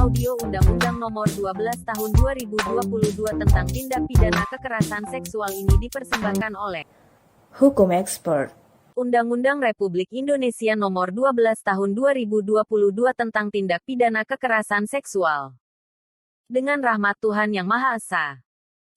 Audio Undang-Undang Nomor 12 Tahun 2022 tentang Tindak Pidana Kekerasan Seksual ini dipersembahkan oleh Hukum Expert. Undang-Undang Republik Indonesia Nomor 12 Tahun 2022 tentang Tindak Pidana Kekerasan Seksual. Dengan rahmat Tuhan Yang Maha Esa,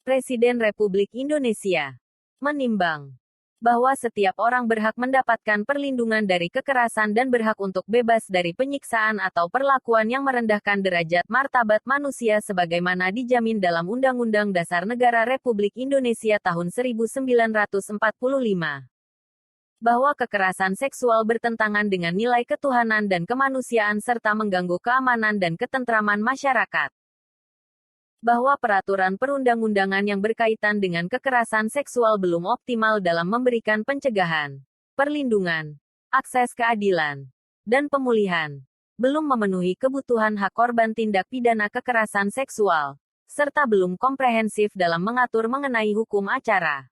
Presiden Republik Indonesia menimbang bahwa setiap orang berhak mendapatkan perlindungan dari kekerasan dan berhak untuk bebas dari penyiksaan atau perlakuan yang merendahkan derajat martabat manusia sebagaimana dijamin dalam Undang-Undang Dasar Negara Republik Indonesia tahun 1945. Bahwa kekerasan seksual bertentangan dengan nilai ketuhanan dan kemanusiaan serta mengganggu keamanan dan ketentraman masyarakat. Bahwa peraturan perundang-undangan yang berkaitan dengan kekerasan seksual belum optimal dalam memberikan pencegahan, perlindungan, akses keadilan, dan pemulihan, belum memenuhi kebutuhan hak korban tindak pidana kekerasan seksual, serta belum komprehensif dalam mengatur mengenai hukum acara.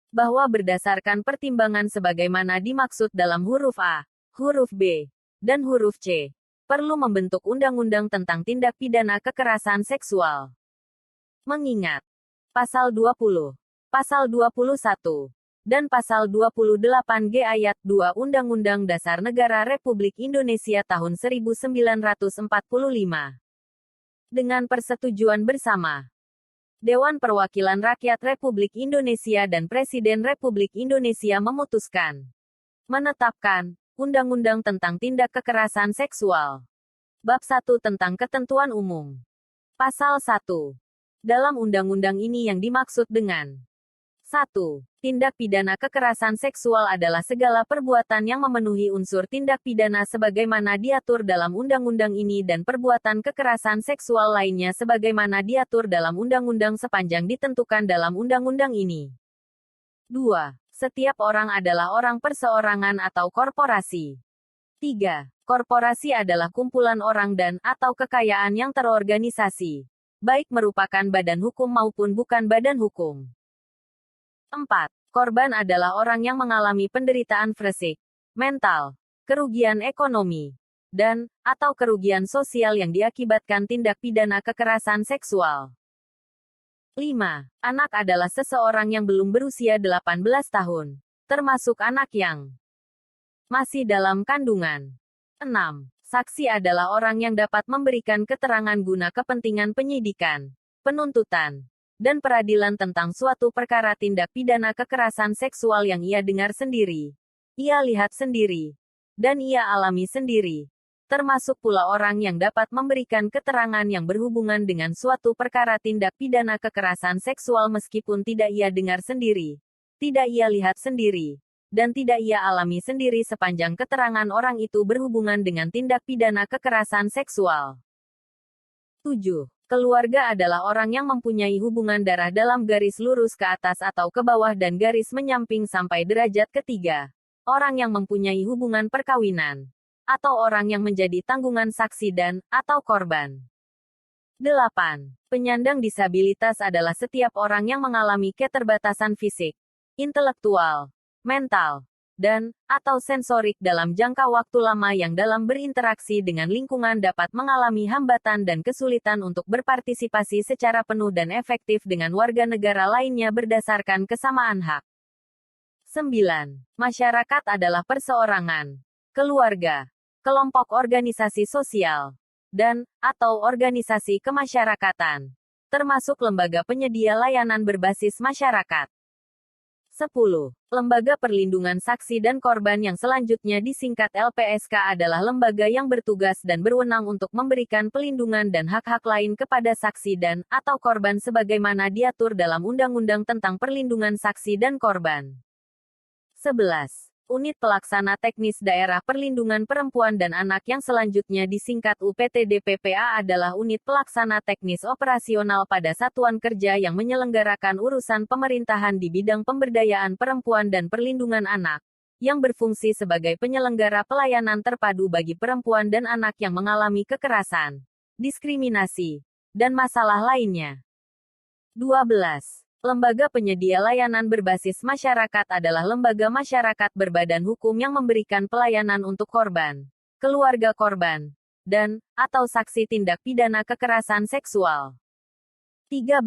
Bahwa berdasarkan pertimbangan sebagaimana dimaksud dalam huruf A, huruf B, dan huruf C, perlu membentuk undang-undang tentang tindak pidana kekerasan seksual. Mengingat Pasal 20, Pasal 21, dan Pasal 28G ayat 2 Undang-Undang Dasar Negara Republik Indonesia tahun 1945. Dengan persetujuan bersama Dewan Perwakilan Rakyat Republik Indonesia dan Presiden Republik Indonesia memutuskan menetapkan Undang-Undang tentang Tindak Kekerasan Seksual. Bab 1 tentang Ketentuan Umum. Pasal 1. Dalam undang-undang ini yang dimaksud dengan 1. Tindak pidana kekerasan seksual adalah segala perbuatan yang memenuhi unsur tindak pidana sebagaimana diatur dalam undang-undang ini dan perbuatan kekerasan seksual lainnya sebagaimana diatur dalam undang-undang sepanjang ditentukan dalam undang-undang ini. 2. Setiap orang adalah orang perseorangan atau korporasi. 3. Korporasi adalah kumpulan orang dan atau kekayaan yang terorganisasi, baik merupakan badan hukum maupun bukan badan hukum. 4. Korban adalah orang yang mengalami penderitaan fisik, mental, kerugian ekonomi, dan atau kerugian sosial yang diakibatkan tindak pidana kekerasan seksual. 5. Anak adalah seseorang yang belum berusia 18 tahun, termasuk anak yang masih dalam kandungan. 6. Saksi adalah orang yang dapat memberikan keterangan guna kepentingan penyidikan, penuntutan, dan peradilan tentang suatu perkara tindak pidana kekerasan seksual yang ia dengar sendiri, ia lihat sendiri, dan ia alami sendiri. Termasuk pula orang yang dapat memberikan keterangan yang berhubungan dengan suatu perkara tindak pidana kekerasan seksual meskipun tidak ia dengar sendiri, tidak ia lihat sendiri, dan tidak ia alami sendiri sepanjang keterangan orang itu berhubungan dengan tindak pidana kekerasan seksual. 7. Keluarga adalah orang yang mempunyai hubungan darah dalam garis lurus ke atas atau ke bawah dan garis menyamping sampai derajat ketiga. Orang yang mempunyai hubungan perkawinan, atau orang yang menjadi tanggungan saksi dan atau korban. 8. Penyandang disabilitas adalah setiap orang yang mengalami keterbatasan fisik, intelektual, mental, dan atau sensorik dalam jangka waktu lama yang dalam berinteraksi dengan lingkungan dapat mengalami hambatan dan kesulitan untuk berpartisipasi secara penuh dan efektif dengan warga negara lainnya berdasarkan kesamaan hak. 9. Masyarakat adalah perseorangan, keluarga, kelompok organisasi sosial, dan atau organisasi kemasyarakatan, termasuk lembaga penyedia layanan berbasis masyarakat. 10. Lembaga Perlindungan Saksi dan Korban yang selanjutnya disingkat LPSK adalah lembaga yang bertugas dan berwenang untuk memberikan pelindungan dan hak-hak lain kepada saksi dan atau korban sebagaimana diatur dalam Undang-Undang tentang Perlindungan Saksi dan Korban. 11. Unit Pelaksana Teknis Daerah Perlindungan Perempuan dan Anak yang selanjutnya disingkat UPTD-PPA adalah unit pelaksana teknis operasional pada satuan kerja yang menyelenggarakan urusan pemerintahan di bidang pemberdayaan perempuan dan perlindungan anak, yang berfungsi sebagai penyelenggara pelayanan terpadu bagi perempuan dan anak yang mengalami kekerasan, diskriminasi, dan masalah lainnya. 12. Lembaga penyedia layanan berbasis masyarakat adalah lembaga masyarakat berbadan hukum yang memberikan pelayanan untuk korban, keluarga korban, dan atau saksi tindak pidana kekerasan seksual. 13.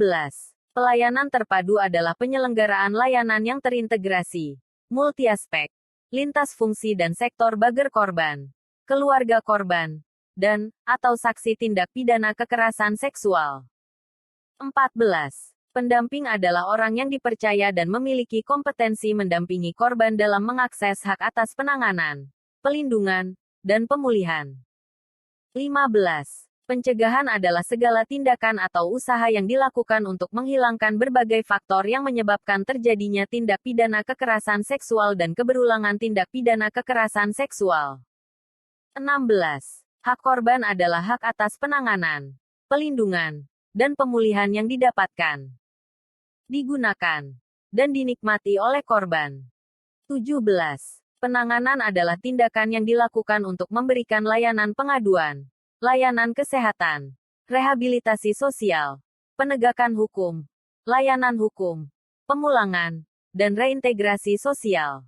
Pelayanan terpadu adalah penyelenggaraan layanan yang terintegrasi, multi-aspek, lintas fungsi dan sektor bagi korban, keluarga korban, dan atau saksi tindak pidana kekerasan seksual. 14. Pendamping adalah orang yang dipercaya dan memiliki kompetensi mendampingi korban dalam mengakses hak atas penanganan, pelindungan, dan pemulihan. 15. Pencegahan adalah segala tindakan atau usaha yang dilakukan untuk menghilangkan berbagai faktor yang menyebabkan terjadinya tindak pidana kekerasan seksual dan keberulangan tindak pidana kekerasan seksual. 16. Hak korban adalah hak atas penanganan, pelindungan, dan pemulihan yang didapatkan, digunakan, dan dinikmati oleh korban. 17. Penanganan adalah tindakan yang dilakukan untuk memberikan layanan pengaduan, layanan kesehatan, rehabilitasi sosial, penegakan hukum, layanan hukum, pemulangan, dan reintegrasi sosial.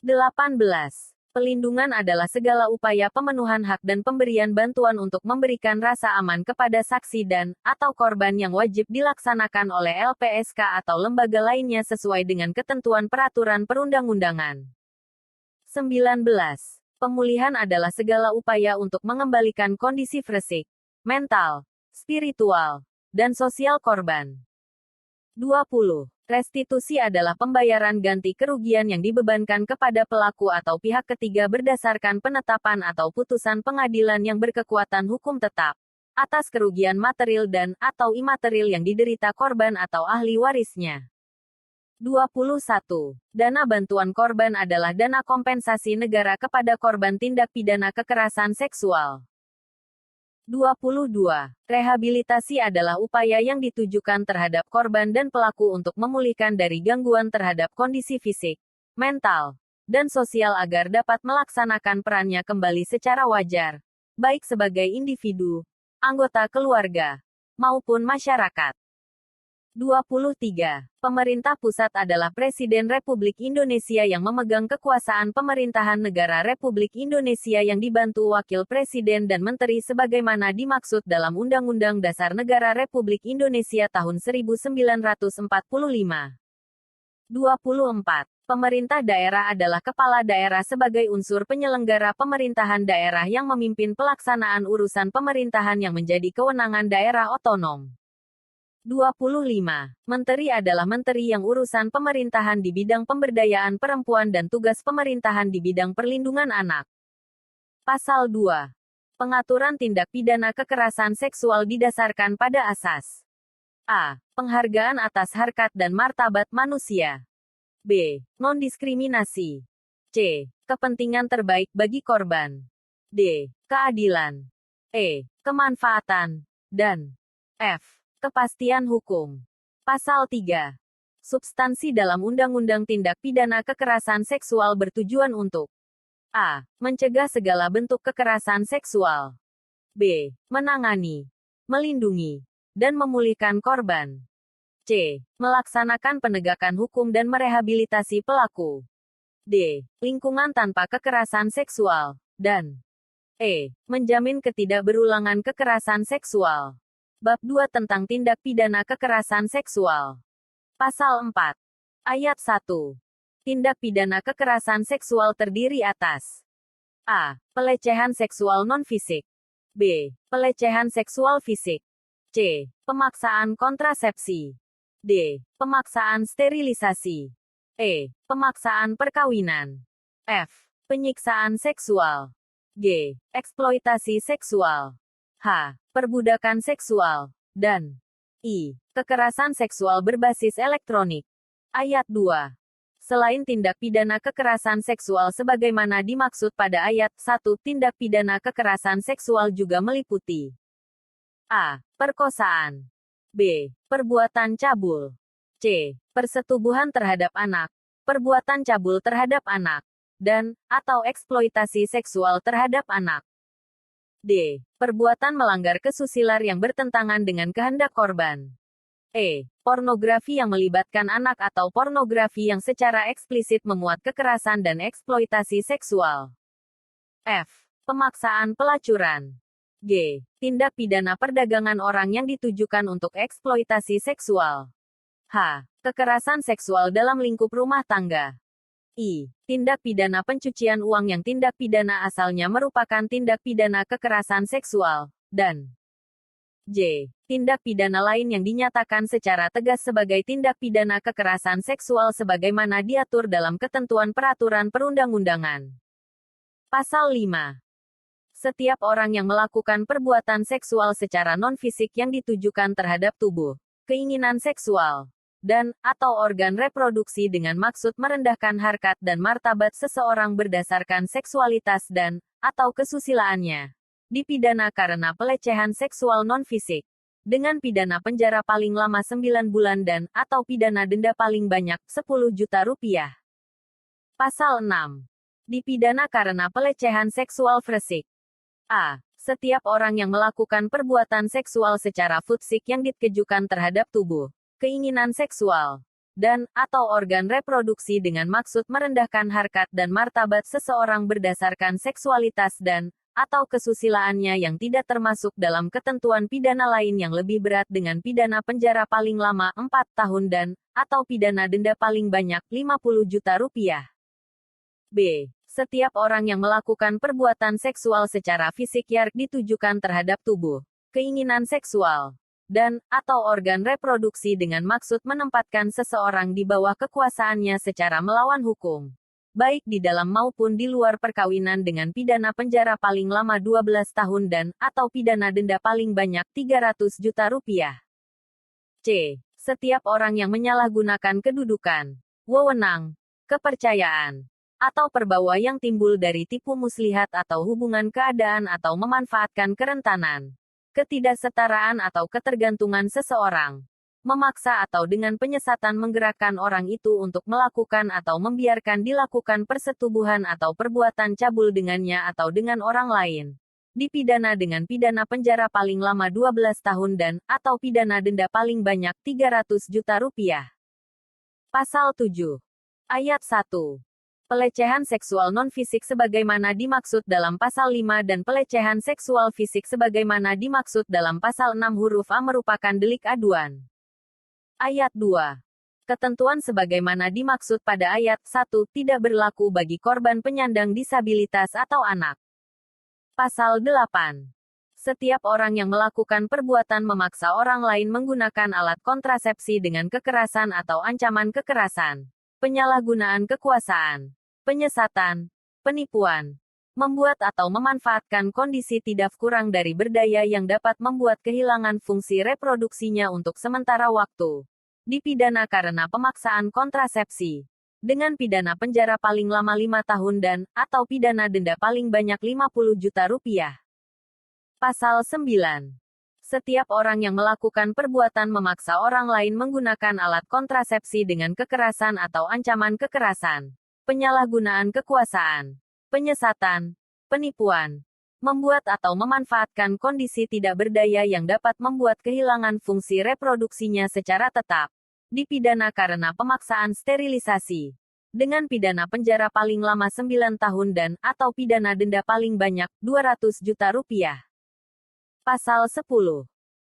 18. Pelindungan adalah segala upaya pemenuhan hak dan pemberian bantuan untuk memberikan rasa aman kepada saksi dan atau korban yang wajib dilaksanakan oleh LPSK atau lembaga lainnya sesuai dengan ketentuan peraturan perundang-undangan. 19. Pemulihan adalah segala upaya untuk mengembalikan kondisi fisik, mental, spiritual, dan sosial korban. 20. Restitusi adalah pembayaran ganti kerugian yang dibebankan kepada pelaku atau pihak ketiga berdasarkan penetapan atau putusan pengadilan yang berkekuatan hukum tetap atas kerugian material dan atau imaterial yang diderita korban atau ahli warisnya. 21. Dana bantuan korban adalah dana kompensasi negara kepada korban tindak pidana kekerasan seksual. 22. Rehabilitasi adalah upaya yang ditujukan terhadap korban dan pelaku untuk memulihkan dari gangguan terhadap kondisi fisik, mental, dan sosial agar dapat melaksanakan perannya kembali secara wajar, baik sebagai individu, anggota keluarga, maupun masyarakat. 23. Pemerintah pusat adalah Presiden Republik Indonesia yang memegang kekuasaan pemerintahan negara Republik Indonesia yang dibantu Wakil Presiden dan Menteri sebagaimana dimaksud dalam Undang-Undang Dasar Negara Republik Indonesia tahun 1945. 24. Pemerintah daerah adalah kepala daerah sebagai unsur penyelenggara pemerintahan daerah yang memimpin pelaksanaan urusan pemerintahan yang menjadi kewenangan daerah otonom. 25. Menteri adalah menteri yang urusan pemerintahan di bidang pemberdayaan perempuan dan tugas pemerintahan di bidang perlindungan anak. Pasal 2. Pengaturan tindak pidana kekerasan seksual didasarkan pada asas A. Penghargaan atas harkat dan martabat manusia. B. Non-diskriminasi. C. Kepentingan terbaik bagi korban. D. Keadilan. E. Kemanfaatan. Dan F. Kepastian hukum. Pasal 3. Substansi dalam Undang-Undang Tindak Pidana Kekerasan Seksual bertujuan untuk A. Mencegah segala bentuk kekerasan seksual. B. Menangani, melindungi, dan memulihkan korban. C. Melaksanakan penegakan hukum dan merehabilitasi pelaku. D. Lingkungan tanpa kekerasan seksual. Dan E. Menjamin ketidakberulangan kekerasan seksual. Bab 2 tentang tindak pidana kekerasan seksual. Pasal 4. Ayat 1. Tindak pidana kekerasan seksual terdiri atas A. Pelecehan seksual non-fisik. B. Pelecehan seksual fisik. C. Pemaksaan kontrasepsi. D. Pemaksaan sterilisasi. E. Pemaksaan perkawinan. F. Penyiksaan seksual. G. Eksploitasi seksual. H. Perbudakan seksual. Dan I. Kekerasan seksual berbasis elektronik. Ayat 2. Selain tindak pidana kekerasan seksual sebagaimana dimaksud pada ayat 1, tindak pidana kekerasan seksual juga meliputi A. Perkosaan. B. Perbuatan cabul. C. Persetubuhan terhadap anak, perbuatan cabul terhadap anak, dan atau eksploitasi seksual terhadap anak. D. Perbuatan melanggar kesusilaan yang bertentangan dengan kehendak korban. E. Pornografi yang melibatkan anak atau pornografi yang secara eksplisit memuat kekerasan dan eksploitasi seksual. F. Pemaksaan pelacuran. G. Tindak pidana perdagangan orang yang ditujukan untuk eksploitasi seksual. H. Kekerasan seksual dalam lingkup rumah tangga. I. Tindak pidana pencucian uang yang tindak pidana asalnya merupakan tindak pidana kekerasan seksual. Dan J. Tindak pidana lain yang dinyatakan secara tegas sebagai tindak pidana kekerasan seksual sebagaimana diatur dalam ketentuan peraturan perundang-undangan. Pasal 5. Setiap orang yang melakukan perbuatan seksual secara non-fisik yang ditujukan terhadap tubuh, keinginan seksual, dan atau organ reproduksi dengan maksud merendahkan harkat dan martabat seseorang berdasarkan seksualitas dan atau kesusilaannya, dipidana karena pelecehan seksual non-fisik, dengan pidana penjara paling lama 9 bulan dan atau pidana denda paling banyak 10 juta rupiah. Pasal 6. Dipidana karena pelecehan seksual fisik. A. Setiap orang yang melakukan perbuatan seksual secara fisik yang ditujukan terhadap tubuh, keinginan seksual, dan atau organ reproduksi dengan maksud merendahkan harkat dan martabat seseorang berdasarkan seksualitas dan atau kesusilaannya yang tidak termasuk dalam ketentuan pidana lain yang lebih berat dengan pidana penjara paling lama 4 tahun dan atau pidana denda paling banyak 50 juta rupiah. B. Setiap orang yang melakukan perbuatan seksual secara fisik yang ditujukan terhadap tubuh, keinginan seksual, dan atau organ reproduksi dengan maksud menempatkan seseorang di bawah kekuasaannya secara melawan hukum, baik di dalam maupun di luar perkawinan dengan pidana penjara paling lama 12 tahun dan atau pidana denda paling banyak 300 juta rupiah. C. Setiap orang yang menyalahgunakan kedudukan, wewenang, kepercayaan, atau perbawa yang timbul dari tipu muslihat atau hubungan keadaan atau memanfaatkan kerentanan, ketidaksetaraan atau ketergantungan seseorang, memaksa atau dengan penyesatan menggerakkan orang itu untuk melakukan atau membiarkan dilakukan persetubuhan atau perbuatan cabul dengannya atau dengan orang lain, dipidana dengan pidana penjara paling lama 12 tahun dan atau pidana denda paling banyak 300 juta rupiah. Pasal 7. Ayat 1. Pelecehan seksual non-fisik sebagaimana dimaksud dalam pasal 5 dan pelecehan seksual fisik sebagaimana dimaksud dalam pasal 6 huruf A merupakan delik aduan. Ayat 2. Ketentuan sebagaimana dimaksud pada ayat 1 tidak berlaku bagi korban penyandang disabilitas atau anak. Pasal 8. Setiap orang yang melakukan perbuatan memaksa orang lain menggunakan alat kontrasepsi dengan kekerasan atau ancaman kekerasan, penyalahgunaan kekuasaan, penyesatan, penipuan, membuat atau memanfaatkan kondisi tidak kurang dari berdaya yang dapat membuat kehilangan fungsi reproduksinya untuk sementara waktu, dipidana karena pemaksaan kontrasepsi, dengan pidana penjara paling lama 5 tahun dan atau pidana denda paling banyak 50 juta rupiah. Pasal 9. Setiap orang yang melakukan perbuatan memaksa orang lain menggunakan alat kontrasepsi dengan kekerasan atau ancaman kekerasan, penyalahgunaan kekuasaan, penyesatan, penipuan, membuat atau memanfaatkan kondisi tidak berdaya yang dapat membuat kehilangan fungsi reproduksinya secara tetap, dipidana karena pemaksaan sterilisasi, dengan pidana penjara paling lama 9 tahun dan atau pidana denda paling banyak 200 juta rupiah. Pasal 10.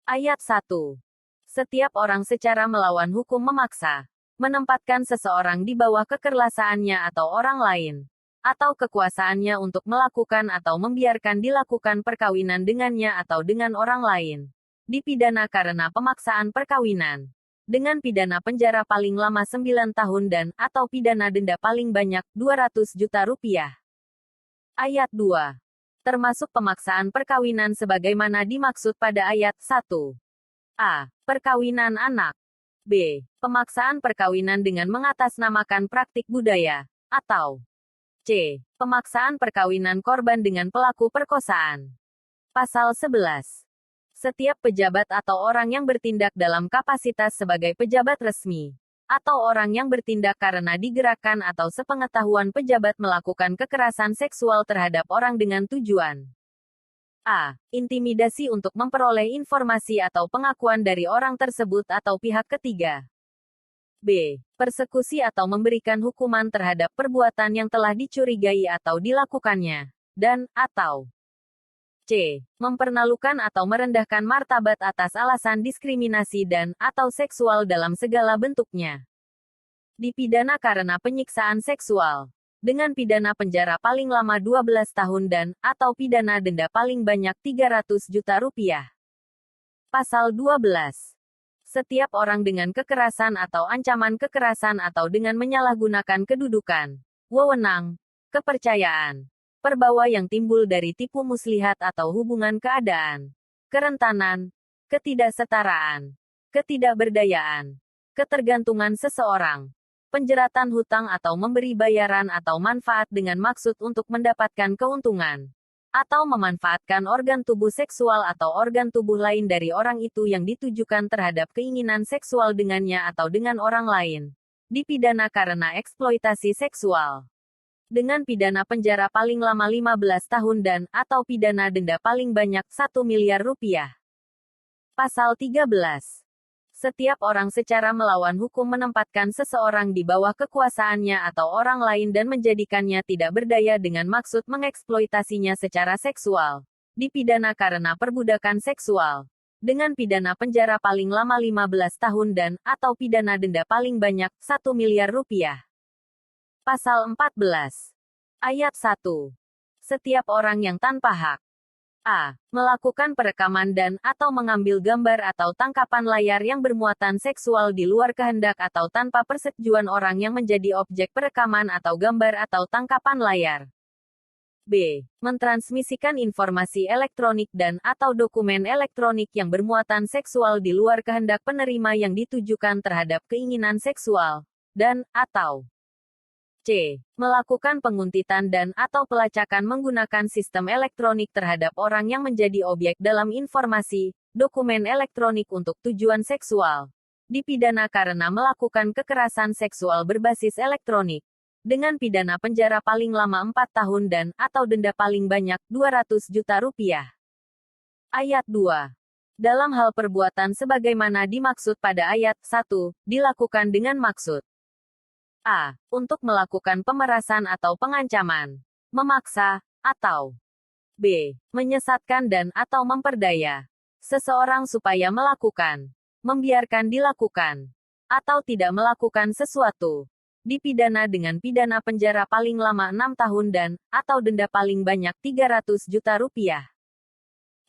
Ayat 1. Setiap orang secara melawan hukum memaksa, menempatkan seseorang di bawah kekerlasaannya atau orang lain, atau kekuasaannya untuk melakukan atau membiarkan dilakukan perkawinan dengannya atau dengan orang lain, dipidana karena pemaksaan perkawinan, dengan pidana penjara paling lama 9 tahun dan atau pidana denda paling banyak 200 juta rupiah. Ayat 2. Termasuk pemaksaan perkawinan sebagaimana dimaksud pada ayat 1. A. Perkawinan anak. B. Pemaksaan perkawinan dengan mengatasnamakan praktik budaya, atau C. Pemaksaan perkawinan korban dengan pelaku perkosaan. Pasal 11. Setiap pejabat atau orang yang bertindak dalam kapasitas sebagai pejabat resmi, atau orang yang bertindak karena digerakkan atau sepengetahuan pejabat melakukan kekerasan seksual terhadap orang dengan tujuan A. Intimidasi untuk memperoleh informasi atau pengakuan dari orang tersebut atau pihak ketiga. B. Persekusi atau memberikan hukuman terhadap perbuatan yang telah dicurigai atau dilakukannya, dan atau C. Mempermalukan atau merendahkan martabat atas alasan diskriminasi dan atau seksual dalam segala bentuknya. Dipidana karena penyiksaan seksual dengan pidana penjara paling lama 12 tahun dan atau pidana denda paling banyak 300 juta rupiah. Pasal 12. Setiap orang dengan kekerasan atau ancaman kekerasan atau dengan menyalahgunakan kedudukan, wewenang, kepercayaan, perbawa yang timbul dari tipu muslihat atau hubungan keadaan, kerentanan, ketidaksetaraan, ketidakberdayaan, ketergantungan seseorang, penjeratan hutang atau memberi bayaran atau manfaat dengan maksud untuk mendapatkan keuntungan, atau memanfaatkan organ tubuh seksual atau organ tubuh lain dari orang itu yang ditujukan terhadap keinginan seksual dengannya atau dengan orang lain, dipidana karena eksploitasi seksual dengan pidana penjara paling lama 15 tahun dan atau pidana denda paling banyak 1 miliar rupiah. Pasal 13. Setiap orang secara melawan hukum menempatkan seseorang di bawah kekuasaannya atau orang lain dan menjadikannya tidak berdaya dengan maksud mengeksploitasinya secara seksual, dipidana karena perbudakan seksual dengan pidana penjara paling lama 15 tahun dan atau pidana denda paling banyak 1 miliar rupiah. Pasal 14. Ayat 1. Setiap orang yang tanpa hak A. Melakukan perekaman dan atau mengambil gambar atau tangkapan layar yang bermuatan seksual di luar kehendak atau tanpa persetujuan orang yang menjadi objek perekaman atau gambar atau tangkapan layar. B. Mentransmisikan informasi elektronik dan atau dokumen elektronik yang bermuatan seksual di luar kehendak penerima yang ditujukan terhadap keinginan seksual, dan atau C. Melakukan penguntitan dan atau pelacakan menggunakan sistem elektronik terhadap orang yang menjadi objek dalam informasi, dokumen elektronik untuk tujuan seksual. Dipidana karena melakukan kekerasan seksual berbasis elektronik. Dengan pidana penjara paling lama 4 tahun dan atau denda paling banyak 200 juta rupiah. Ayat 2. Dalam hal perbuatan sebagaimana dimaksud pada ayat 1, dilakukan dengan maksud A. Untuk melakukan pemerasan atau pengancaman, memaksa, atau B. Menyesatkan dan atau memperdaya seseorang supaya melakukan, membiarkan dilakukan, atau tidak melakukan sesuatu. Dipidana dengan pidana penjara paling lama 6 tahun dan atau denda paling banyak 300 juta rupiah.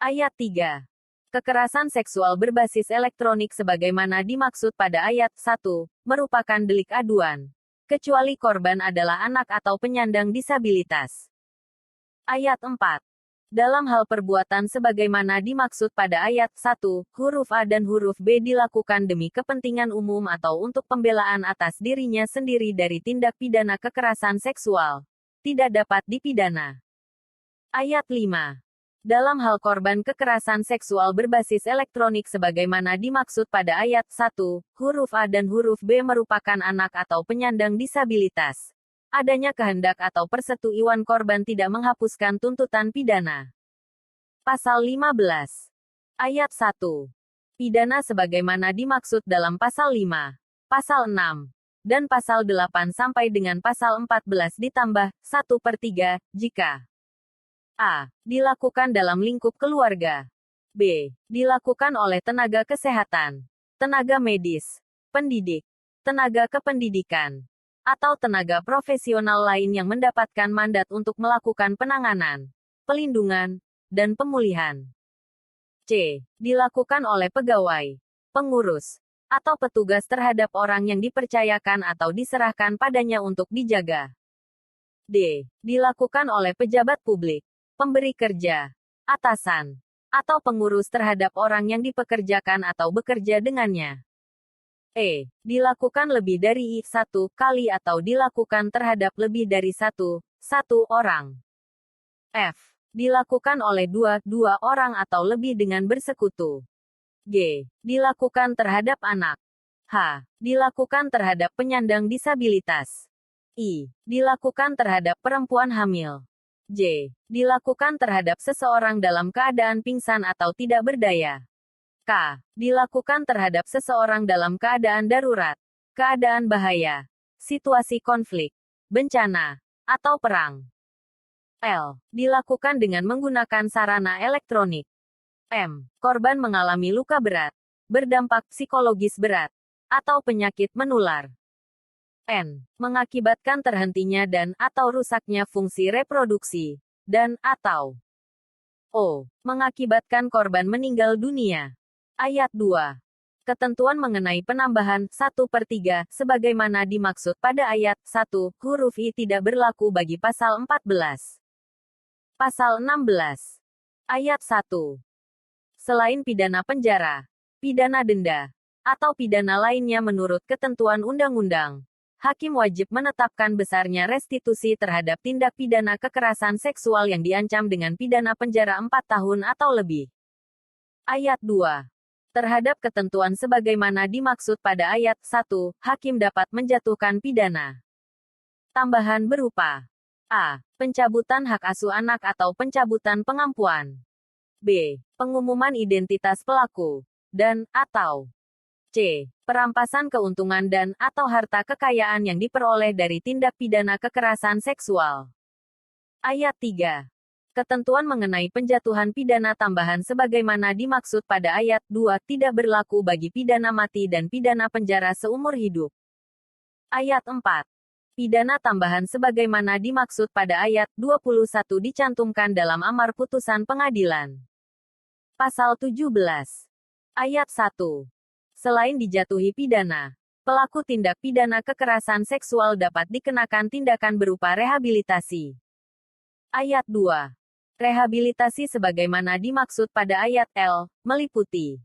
Ayat 3. Kekerasan seksual berbasis elektronik sebagaimana dimaksud pada ayat 1, merupakan delik aduan, kecuali korban adalah anak atau penyandang disabilitas. Ayat 4. Dalam hal perbuatan sebagaimana dimaksud pada ayat 1, huruf A dan huruf B dilakukan demi kepentingan umum atau untuk pembelaan atas dirinya sendiri dari tindak pidana kekerasan seksual, tidak dapat dipidana. Ayat 5. Dalam hal korban kekerasan seksual berbasis elektronik sebagaimana dimaksud pada ayat 1, huruf A dan huruf B merupakan anak atau penyandang disabilitas. Adanya kehendak atau persetujuan korban tidak menghapuskan tuntutan pidana. Pasal 15. Ayat 1. Pidana sebagaimana dimaksud dalam pasal 5, pasal 6, dan pasal 8 sampai dengan pasal 14 ditambah 1/3, jika A. Dilakukan dalam lingkup keluarga. B. Dilakukan oleh tenaga kesehatan, tenaga medis, pendidik, tenaga kependidikan, atau tenaga profesional lain yang mendapatkan mandat untuk melakukan penanganan, pelindungan, dan pemulihan. C. Dilakukan oleh pegawai, pengurus, atau petugas terhadap orang yang dipercayakan atau diserahkan padanya untuk dijaga. D. Dilakukan oleh pejabat publik, pemberi kerja, atasan, atau pengurus terhadap orang yang dipekerjakan atau bekerja dengannya. E. Dilakukan lebih dari satu kali atau dilakukan terhadap lebih dari satu orang. F. Dilakukan oleh dua orang atau lebih dengan bersekutu. G. Dilakukan terhadap anak. H. Dilakukan terhadap penyandang disabilitas. I. Dilakukan terhadap perempuan hamil. J. Dilakukan terhadap seseorang dalam keadaan pingsan atau tidak berdaya. K. Dilakukan terhadap seseorang dalam keadaan darurat, keadaan bahaya, situasi konflik, bencana, atau perang. L. Dilakukan dengan menggunakan sarana elektronik. M. Korban mengalami luka berat, berdampak psikologis berat, atau penyakit menular. N. Mengakibatkan terhentinya dan atau rusaknya fungsi reproduksi, dan atau O. Mengakibatkan korban meninggal dunia. Ayat 2. Ketentuan mengenai penambahan 1/3 sebagaimana dimaksud pada ayat 1 huruf I tidak berlaku bagi pasal 14. Pasal 16. Ayat 1. Selain pidana penjara, pidana denda, atau pidana lainnya menurut ketentuan undang-undang, hakim wajib menetapkan besarnya restitusi terhadap tindak pidana kekerasan seksual yang diancam dengan pidana penjara 4 tahun atau lebih. Ayat 2. Terhadap ketentuan sebagaimana dimaksud pada ayat 1, hakim dapat menjatuhkan pidana tambahan berupa A. Pencabutan hak asuh anak atau pencabutan pengampuan. B. Pengumuman identitas pelaku. Dan, atau C. Perampasan keuntungan dan atau harta kekayaan yang diperoleh dari tindak pidana kekerasan seksual. Ayat 3. Ketentuan mengenai penjatuhan pidana tambahan sebagaimana dimaksud pada ayat 2 tidak berlaku bagi pidana mati dan pidana penjara seumur hidup. Ayat 4. Pidana tambahan sebagaimana dimaksud pada ayat 21 dicantumkan dalam amar putusan pengadilan. Pasal 17. Ayat 1. Selain dijatuhi pidana, pelaku tindak pidana kekerasan seksual dapat dikenakan tindakan berupa rehabilitasi. Ayat 2. Rehabilitasi sebagaimana dimaksud pada ayat L, meliputi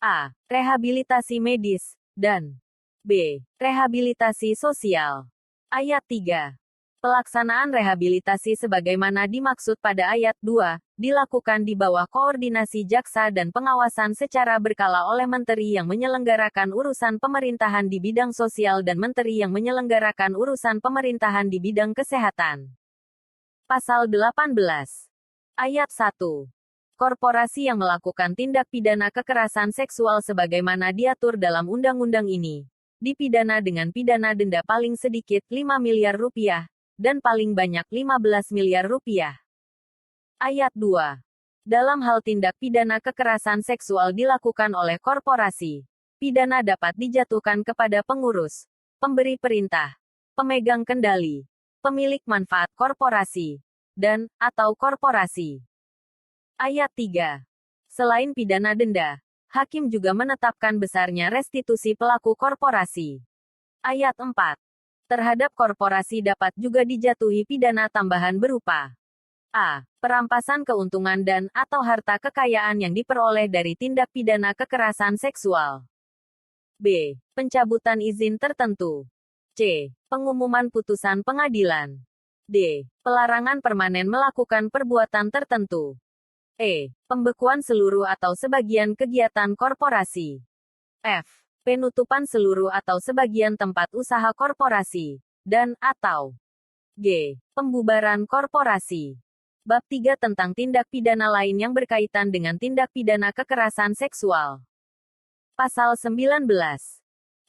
A. Rehabilitasi medis, dan B. Rehabilitasi sosial. Ayat 3. Pelaksanaan rehabilitasi sebagaimana dimaksud pada ayat 2, dilakukan di bawah koordinasi jaksa dan pengawasan secara berkala oleh menteri yang menyelenggarakan urusan pemerintahan di bidang sosial dan menteri yang menyelenggarakan urusan pemerintahan di bidang kesehatan. Pasal 18. Ayat 1. Korporasi yang melakukan tindak pidana kekerasan seksual sebagaimana diatur dalam undang-undang ini, dipidana dengan pidana denda paling sedikit 5 miliar rupiah, dan paling banyak 15 miliar rupiah. Ayat 2. Dalam hal tindak pidana kekerasan seksual dilakukan oleh korporasi, pidana dapat dijatuhkan kepada pengurus, pemberi perintah, pemegang kendali, pemilik manfaat korporasi, dan atau korporasi. Ayat 3. Selain pidana denda, hakim juga menetapkan besarnya restitusi pelaku korporasi. Ayat 4. Terhadap korporasi dapat juga dijatuhi pidana tambahan berupa A. Perampasan keuntungan dan atau harta kekayaan yang diperoleh dari tindak pidana kekerasan seksual. B. Pencabutan izin tertentu. C. Pengumuman putusan pengadilan. D. Pelarangan permanen melakukan perbuatan tertentu. E. Pembekuan seluruh atau sebagian kegiatan korporasi. F. Penutupan seluruh atau sebagian tempat usaha korporasi. Dan atau G. Pembubaran korporasi. Bab 3 tentang tindak pidana lain yang berkaitan dengan tindak pidana kekerasan seksual. Pasal 19.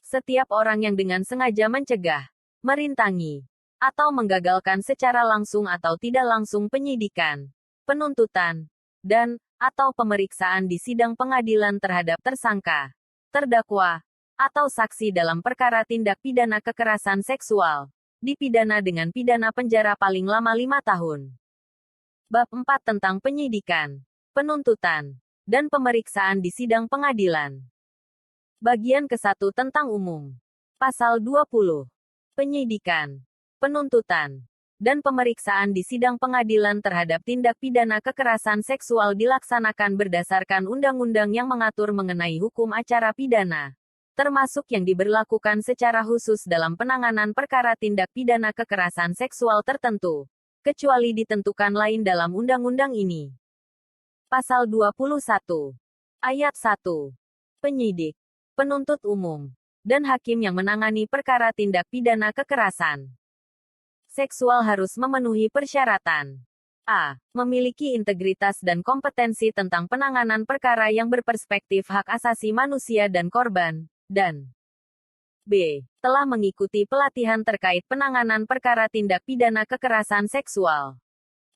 Setiap orang yang dengan sengaja mencegah, merintangi, atau menggagalkan secara langsung atau tidak langsung penyidikan, penuntutan, dan atau pemeriksaan di sidang pengadilan terhadap tersangka, terdakwa, atau saksi dalam perkara tindak pidana kekerasan seksual, dipidana dengan pidana penjara paling lama 5 tahun. Bab 4 tentang penyidikan, penuntutan, dan pemeriksaan di sidang pengadilan. Bagian ke-1 tentang umum. Pasal 20. Penyidikan, penuntutan, dan pemeriksaan di sidang pengadilan terhadap tindak pidana kekerasan seksual dilaksanakan berdasarkan undang-undang yang mengatur mengenai hukum acara pidana, termasuk yang diberlakukan secara khusus dalam penanganan perkara tindak pidana kekerasan seksual tertentu, kecuali ditentukan lain dalam undang-undang ini. Pasal 21. Ayat 1. Penyidik, penuntut umum, dan hakim yang menangani perkara tindak pidana kekerasan seksual harus memenuhi persyaratan. A. Memiliki integritas dan kompetensi tentang penanganan perkara yang berperspektif hak asasi manusia dan korban, dan B. Telah mengikuti pelatihan terkait penanganan perkara tindak pidana kekerasan seksual.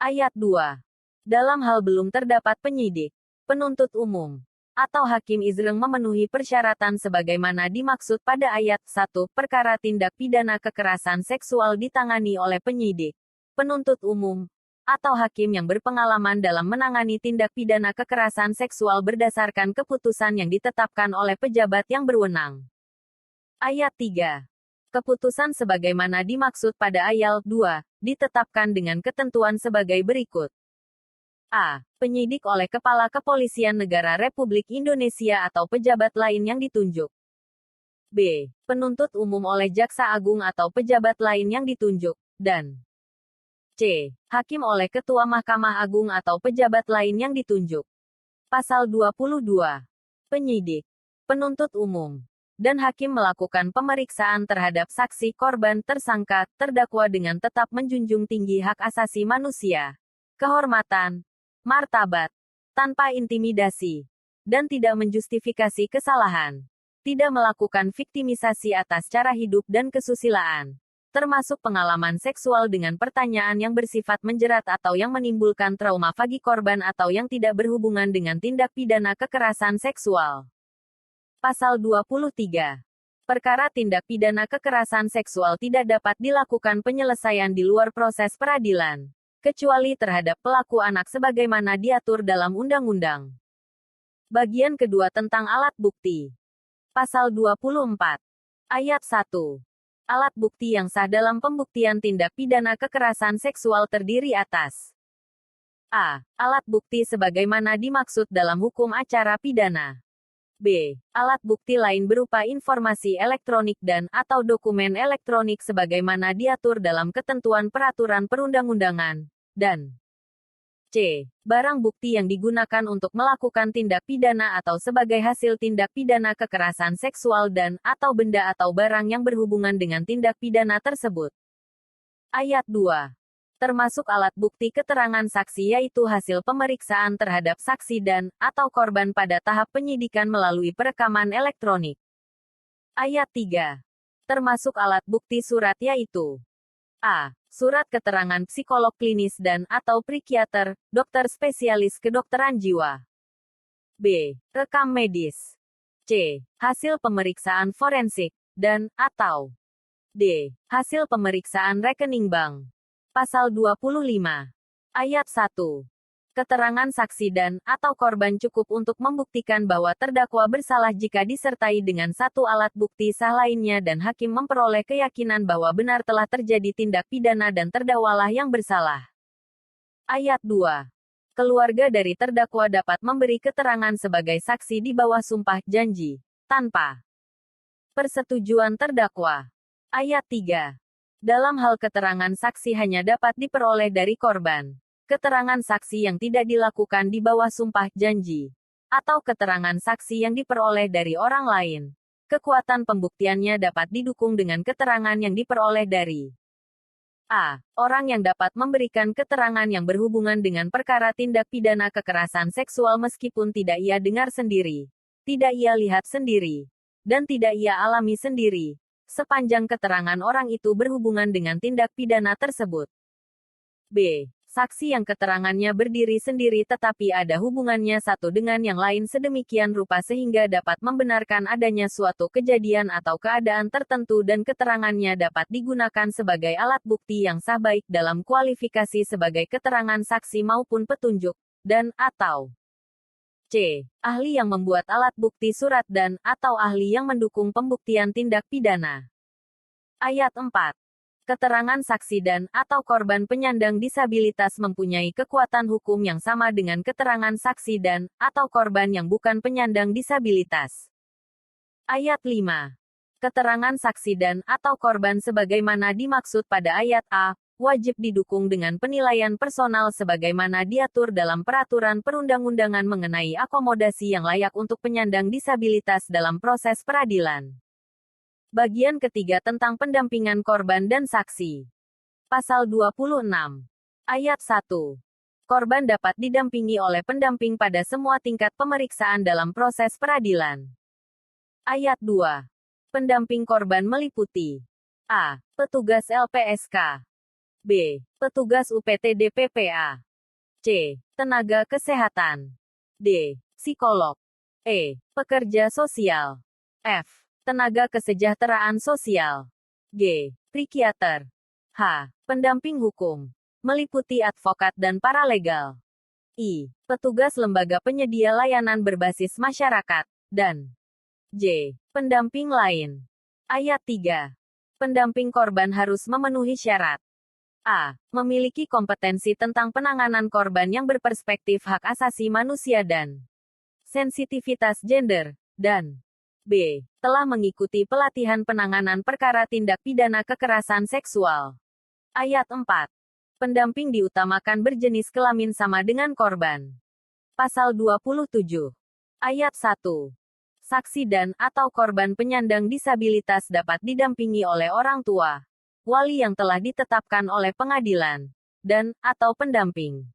Ayat 2. Dalam hal belum terdapat penyidik, penuntut umum, atau hakim Izreng memenuhi persyaratan sebagaimana dimaksud pada ayat 1, perkara tindak pidana kekerasan seksual ditangani oleh penyidik, penuntut umum, atau hakim yang berpengalaman dalam menangani tindak pidana kekerasan seksual berdasarkan keputusan yang ditetapkan oleh pejabat yang berwenang. Ayat 3. Keputusan sebagaimana dimaksud pada ayat 2, ditetapkan dengan ketentuan sebagai berikut. A. Penyidik oleh Kepala Kepolisian Negara Republik Indonesia atau pejabat lain yang ditunjuk. B. Penuntut umum oleh Jaksa Agung atau pejabat lain yang ditunjuk. Dan C. Hakim oleh Ketua Mahkamah Agung atau pejabat lain yang ditunjuk. Pasal 22. Penyidik, penuntut umum, dan hakim melakukan pemeriksaan terhadap saksi, korban, tersangka, terdakwa dengan tetap menjunjung tinggi hak asasi manusia, kehormatan, martabat, tanpa intimidasi, dan tidak menjustifikasi kesalahan, tidak melakukan viktimisasi atas cara hidup dan kesusilaan, termasuk pengalaman seksual dengan pertanyaan yang bersifat menjerat atau yang menimbulkan trauma bagi korban atau yang tidak berhubungan dengan tindak pidana kekerasan seksual. Pasal 23. Perkara tindak pidana kekerasan seksual tidak dapat dilakukan penyelesaian di luar proses peradilan, kecuali terhadap pelaku anak sebagaimana diatur dalam undang-undang. Bagian kedua tentang alat bukti. Pasal 24. Ayat 1. Alat bukti yang sah dalam pembuktian tindak pidana kekerasan seksual terdiri atas A. Alat bukti sebagaimana dimaksud dalam hukum acara pidana. B. Alat bukti lain berupa informasi elektronik dan atau dokumen elektronik sebagaimana diatur dalam ketentuan peraturan perundang-undangan. Dan C. Barang bukti yang digunakan untuk melakukan tindak pidana atau sebagai hasil tindak pidana kekerasan seksual dan atau benda atau barang yang berhubungan dengan tindak pidana tersebut. Ayat 2. Termasuk alat bukti keterangan saksi yaitu hasil pemeriksaan terhadap saksi dan atau korban pada tahap penyidikan melalui perekaman elektronik. Ayat 3. Termasuk alat bukti surat yaitu A. Surat keterangan psikolog klinis dan atau psikiater, dokter spesialis kedokteran jiwa. B. Rekam medis. C. Hasil pemeriksaan forensik, dan atau D. Hasil pemeriksaan rekening bank. Pasal 25. Ayat 1. Keterangan saksi dan atau korban cukup untuk membuktikan bahwa terdakwa bersalah jika disertai dengan satu alat bukti sah lainnya dan hakim memperoleh keyakinan bahwa benar telah terjadi tindak pidana dan terdakwalah yang bersalah. Ayat 2. Keluarga dari terdakwa dapat memberi keterangan sebagai saksi di bawah sumpah janji, tanpa persetujuan terdakwa. Ayat 3. Dalam hal keterangan saksi hanya dapat diperoleh dari korban. Keterangan saksi yang tidak dilakukan di bawah sumpah janji, atau keterangan saksi yang diperoleh dari orang lain. Kekuatan pembuktiannya dapat didukung dengan keterangan yang diperoleh dari A. Orang yang dapat memberikan keterangan yang berhubungan dengan perkara tindak pidana kekerasan seksual meskipun tidak ia dengar sendiri, tidak ia lihat sendiri, dan tidak ia alami sendiri, sepanjang keterangan orang itu berhubungan dengan tindak pidana tersebut. B. Saksi yang keterangannya berdiri sendiri tetapi ada hubungannya satu dengan yang lain sedemikian rupa sehingga dapat membenarkan adanya suatu kejadian atau keadaan tertentu dan keterangannya dapat digunakan sebagai alat bukti yang sah baik dalam kualifikasi sebagai keterangan saksi maupun petunjuk, dan atau C. Ahli yang membuat alat bukti surat dan atau ahli yang mendukung pembuktian tindak pidana. Ayat 4. Keterangan saksi dan atau korban penyandang disabilitas mempunyai kekuatan hukum yang sama dengan keterangan saksi dan atau korban yang bukan penyandang disabilitas. Ayat 5. Keterangan saksi dan atau korban sebagaimana dimaksud pada ayat A, wajib didukung dengan penilaian personal sebagaimana diatur dalam peraturan perundang-undangan mengenai akomodasi yang layak untuk penyandang disabilitas dalam proses peradilan. Bagian ketiga tentang pendampingan korban dan saksi. Pasal 26. Ayat 1. Korban dapat didampingi oleh pendamping pada semua tingkat pemeriksaan dalam proses peradilan. Ayat 2. Pendamping korban meliputi A. Petugas LPSK. B. Petugas UPTD PPA. C. Tenaga kesehatan. D. Psikolog. E. Pekerja sosial. F. Tenaga kesejahteraan sosial. G. Psikiater. H. Pendamping hukum. Meliputi advokat dan paralegal. I. Petugas lembaga penyedia layanan berbasis masyarakat. Dan J. Pendamping lain. Ayat 3. Pendamping korban harus memenuhi syarat. A. Memiliki kompetensi tentang penanganan korban yang berperspektif hak asasi manusia dan sensitivitas gender. Dan B. Telah mengikuti pelatihan penanganan perkara tindak pidana kekerasan seksual. Ayat 4. Pendamping diutamakan berjenis kelamin sama dengan korban. Pasal 27. Ayat 1. Saksi dan/atau korban penyandang disabilitas dapat didampingi oleh orang tua, wali yang telah ditetapkan oleh pengadilan, dan/atau pendamping.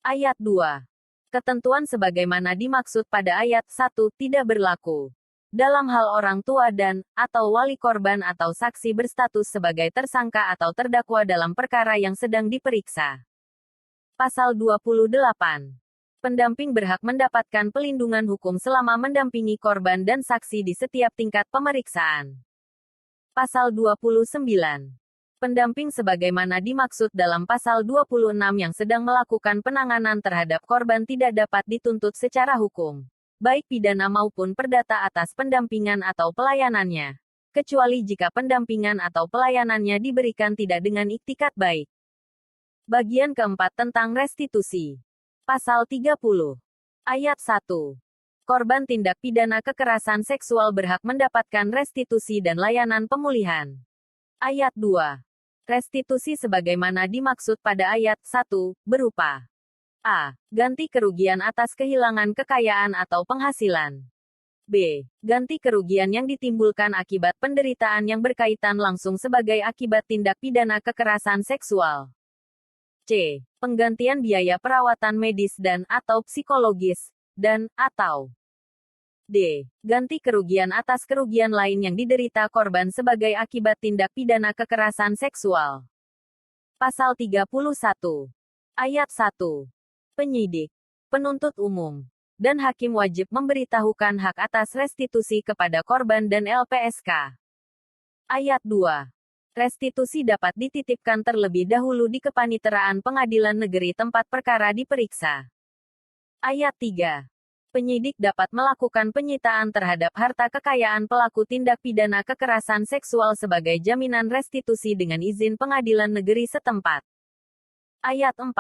Ayat 2. Ketentuan sebagaimana dimaksud pada ayat 1 tidak berlaku dalam hal orang tua dan/atau wali korban atau saksi berstatus sebagai tersangka atau terdakwa dalam perkara yang sedang diperiksa. Pasal 28. Pendamping berhak mendapatkan pelindungan hukum selama mendampingi korban dan saksi di setiap tingkat pemeriksaan. Pasal 29. Pendamping sebagaimana dimaksud dalam pasal 26 yang sedang melakukan penanganan terhadap korban tidak dapat dituntut secara hukum, baik pidana maupun perdata atas pendampingan atau pelayanannya, kecuali jika pendampingan atau pelayanannya diberikan tidak dengan iktikat baik. Bagian keempat tentang restitusi. Pasal 30. Ayat 1. Korban tindak pidana kekerasan seksual berhak mendapatkan restitusi dan layanan pemulihan. Ayat 2. Restitusi sebagaimana dimaksud pada ayat 1, berupa A. Ganti kerugian atas kehilangan kekayaan atau penghasilan. B. Ganti kerugian yang ditimbulkan akibat penderitaan yang berkaitan langsung sebagai akibat tindak pidana kekerasan seksual. C. Penggantian biaya perawatan medis dan/atau psikologis, dan/atau D. Ganti kerugian atas kerugian lain yang diderita korban sebagai akibat tindak pidana kekerasan seksual. Pasal 31. Ayat 1. Penyidik, penuntut umum, dan hakim wajib memberitahukan hak atas restitusi kepada korban dan LPSK. Ayat 2. Restitusi dapat dititipkan terlebih dahulu di kepaniteraan pengadilan negeri tempat perkara diperiksa. Ayat 3. Penyidik dapat melakukan penyitaan terhadap harta kekayaan pelaku tindak pidana kekerasan seksual sebagai jaminan restitusi dengan izin pengadilan negeri setempat. Ayat 4.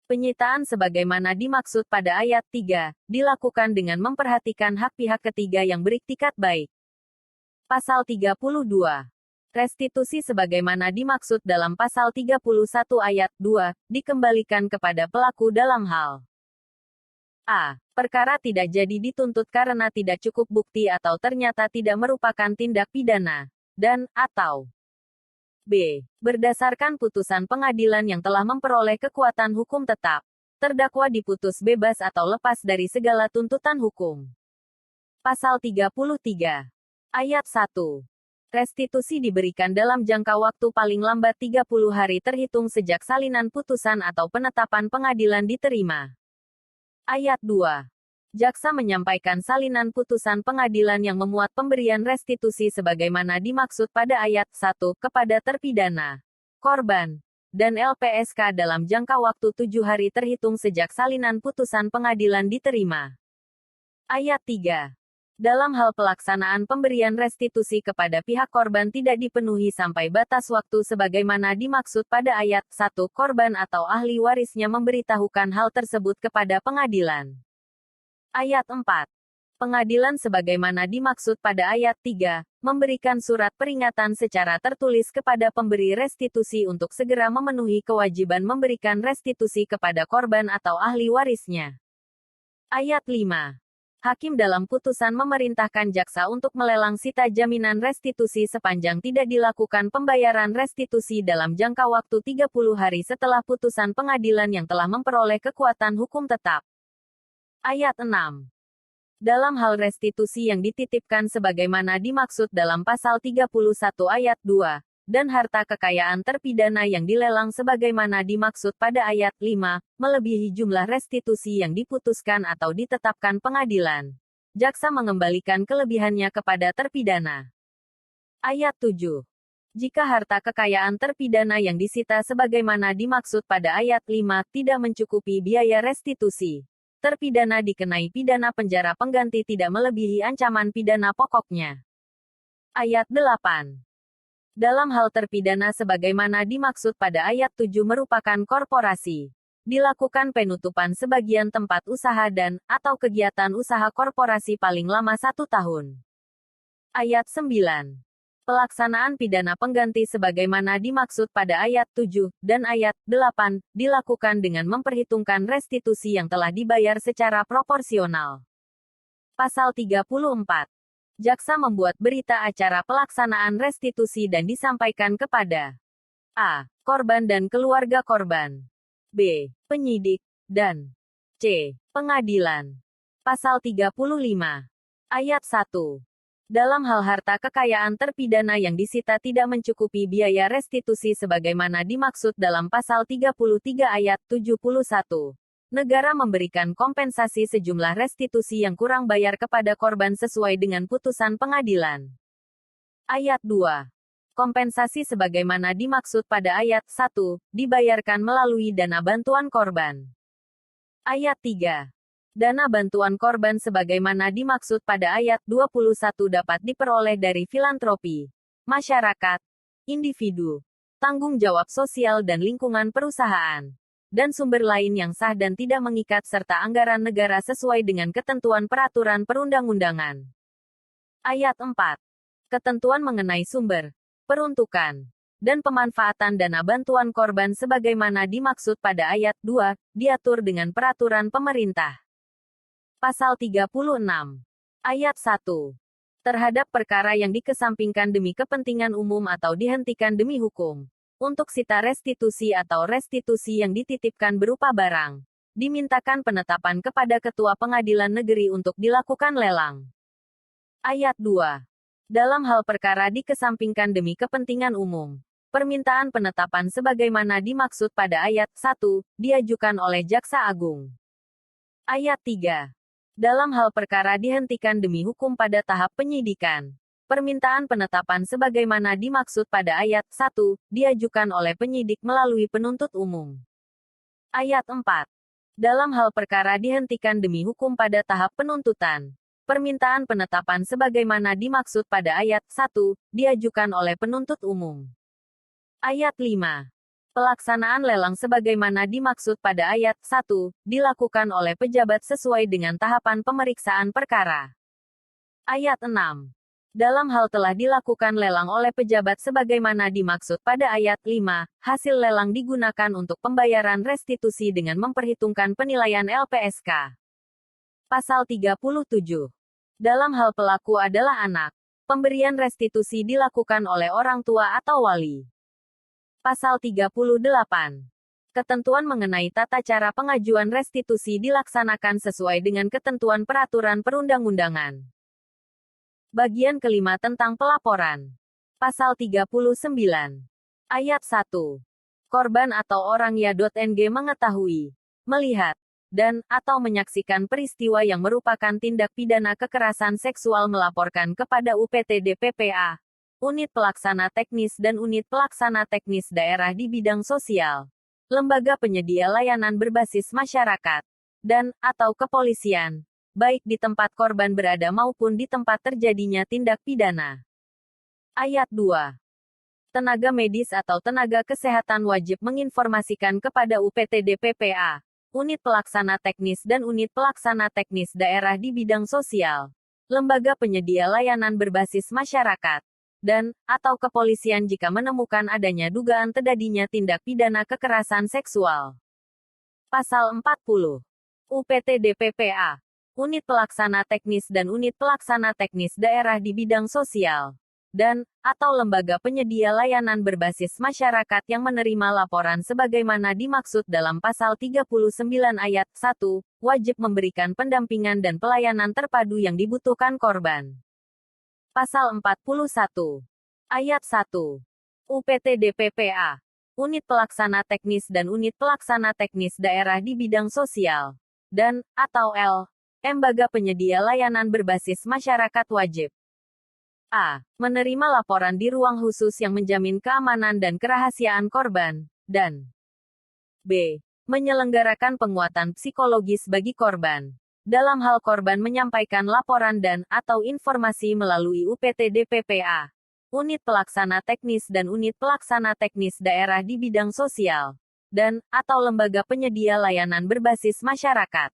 Penyitaan sebagaimana dimaksud pada ayat 3, dilakukan dengan memperhatikan hak pihak ketiga yang beriktikat baik. Pasal 32. Restitusi sebagaimana dimaksud dalam pasal 31 ayat 2, dikembalikan kepada pelaku dalam hal A. Perkara tidak jadi dituntut karena tidak cukup bukti atau ternyata tidak merupakan tindak pidana, dan/atau B. Berdasarkan putusan pengadilan yang telah memperoleh kekuatan hukum tetap, terdakwa diputus bebas atau lepas dari segala tuntutan hukum. Pasal 33. Ayat 1. Restitusi diberikan dalam jangka waktu paling lambat 30 hari terhitung sejak salinan putusan atau penetapan pengadilan diterima. Ayat 2. Jaksa menyampaikan salinan putusan pengadilan yang memuat pemberian restitusi sebagaimana dimaksud pada ayat 1 kepada terpidana, korban, dan LPSK dalam jangka waktu 7 hari terhitung sejak salinan putusan pengadilan diterima. Ayat 3. Dalam hal pelaksanaan pemberian restitusi kepada pihak korban tidak dipenuhi sampai batas waktu sebagaimana dimaksud pada ayat 1, korban atau ahli warisnya memberitahukan hal tersebut kepada pengadilan. Ayat 4. Pengadilan sebagaimana dimaksud pada ayat 3, memberikan surat peringatan secara tertulis kepada pemberi restitusi untuk segera memenuhi kewajiban memberikan restitusi kepada korban atau ahli warisnya. Ayat 5. Hakim dalam putusan memerintahkan jaksa untuk melelang sita jaminan restitusi sepanjang tidak dilakukan pembayaran restitusi dalam jangka waktu 30 hari setelah putusan pengadilan yang telah memperoleh kekuatan hukum tetap. Ayat 6. Dalam hal restitusi yang dititipkan sebagaimana dimaksud dalam pasal 31 ayat 2, dan harta kekayaan terpidana yang dilelang sebagaimana dimaksud pada ayat 5, melebihi jumlah restitusi yang diputuskan atau ditetapkan pengadilan. Jaksa mengembalikan kelebihannya kepada terpidana. Ayat 7. Jika harta kekayaan terpidana yang disita sebagaimana dimaksud pada ayat 5 tidak mencukupi biaya restitusi, terpidana dikenai pidana penjara pengganti tidak melebihi ancaman pidana pokoknya. Ayat 8. Dalam hal terpidana sebagaimana dimaksud pada ayat 7 merupakan korporasi, dilakukan penutupan sebagian tempat usaha dan/atau kegiatan usaha korporasi paling lama 1 tahun. Ayat 9. Pelaksanaan pidana pengganti sebagaimana dimaksud pada ayat 7 dan ayat 8 dilakukan dengan memperhitungkan restitusi yang telah dibayar secara proporsional. Pasal 34. Jaksa membuat berita acara pelaksanaan restitusi dan disampaikan kepada A. Korban dan keluarga korban, B. Penyidik, dan C. Pengadilan. Pasal 35. Ayat 1. Dalam hal harta kekayaan terpidana yang disita tidak mencukupi biaya restitusi sebagaimana dimaksud dalam pasal 33 ayat 71, negara memberikan kompensasi sejumlah restitusi yang kurang bayar kepada korban sesuai dengan putusan pengadilan. Ayat 2. Kompensasi sebagaimana dimaksud pada ayat 1, dibayarkan melalui dana bantuan korban. Ayat 3. Dana bantuan korban sebagaimana dimaksud pada ayat 21 dapat diperoleh dari filantropi, masyarakat, individu, tanggung jawab sosial dan lingkungan perusahaan, dan sumber lain yang sah dan tidak mengikat serta anggaran negara sesuai dengan ketentuan peraturan perundang-undangan. Ayat 4. Ketentuan mengenai sumber, peruntukan, dan pemanfaatan dana bantuan korban sebagaimana dimaksud pada ayat 2, diatur dengan peraturan pemerintah. Pasal 36. Ayat 1. Terhadap perkara yang dikesampingkan demi kepentingan umum atau dihentikan demi hukum, untuk sita restitusi atau restitusi yang dititipkan berupa barang, dimintakan penetapan kepada Ketua Pengadilan Negeri untuk dilakukan lelang. Ayat 2. Dalam hal perkara dikesampingkan demi kepentingan umum, permintaan penetapan sebagaimana dimaksud pada ayat 1, diajukan oleh Jaksa Agung. Ayat 3. Dalam hal perkara dihentikan demi hukum pada tahap penyidikan, permintaan penetapan sebagaimana dimaksud pada ayat 1, diajukan oleh penyidik melalui penuntut umum. Ayat 4. Dalam hal perkara dihentikan demi hukum pada tahap penuntutan, permintaan penetapan sebagaimana dimaksud pada ayat 1, diajukan oleh penuntut umum. Ayat 5. Pelaksanaan lelang sebagaimana dimaksud pada ayat 1, dilakukan oleh pejabat sesuai dengan tahapan pemeriksaan perkara. Ayat 6. Dalam hal telah dilakukan lelang oleh pejabat sebagaimana dimaksud pada ayat 5, hasil lelang digunakan untuk pembayaran restitusi dengan memperhitungkan penilaian LPSK. Pasal 37. Dalam hal pelaku adalah anak, pemberian restitusi dilakukan oleh orang tua atau wali. Pasal 38. Ketentuan mengenai tata cara pengajuan restitusi dilaksanakan sesuai dengan ketentuan peraturan perundang-undangan. Bagian kelima tentang pelaporan. Pasal 39. Ayat 1. Korban atau orang ya.ng mengetahui, melihat, dan/atau menyaksikan peristiwa yang merupakan tindak pidana kekerasan seksual melaporkan kepada UPTD PPA, Unit Pelaksana Teknis dan Unit Pelaksana Teknis Daerah di bidang sosial, lembaga penyedia layanan berbasis masyarakat, dan/atau kepolisian, baik di tempat korban berada maupun di tempat terjadinya tindak pidana. Ayat 2. Tenaga medis atau tenaga kesehatan wajib menginformasikan kepada UPTD PPA, Unit Pelaksana Teknis dan Unit Pelaksana Teknis Daerah di bidang sosial, lembaga penyedia layanan berbasis masyarakat, dan/atau kepolisian jika menemukan adanya dugaan terjadinya tindak pidana kekerasan seksual. Pasal 40. UPTD PPA, Unit Pelaksana Teknis dan Unit Pelaksana Teknis Daerah di bidang sosial, dan/atau lembaga penyedia layanan berbasis masyarakat yang menerima laporan sebagaimana dimaksud dalam Pasal 39 ayat 1, wajib memberikan pendampingan dan pelayanan terpadu yang dibutuhkan korban. Pasal 41. Ayat 1. UPT-DPPA, Unit Pelaksana Teknis dan Unit Pelaksana Teknis Daerah di Bidang Sosial, dan, atau Lembaga Penyedia Layanan Berbasis Masyarakat Wajib. A. Menerima laporan di ruang khusus yang menjamin keamanan dan kerahasiaan korban, dan B. Menyelenggarakan penguatan psikologis bagi korban. Dalam hal korban menyampaikan laporan dan, atau informasi melalui UPT-DPPA, Unit Pelaksana Teknis dan Unit Pelaksana Teknis Daerah di Bidang Sosial, dan, atau Lembaga Penyedia Layanan Berbasis Masyarakat.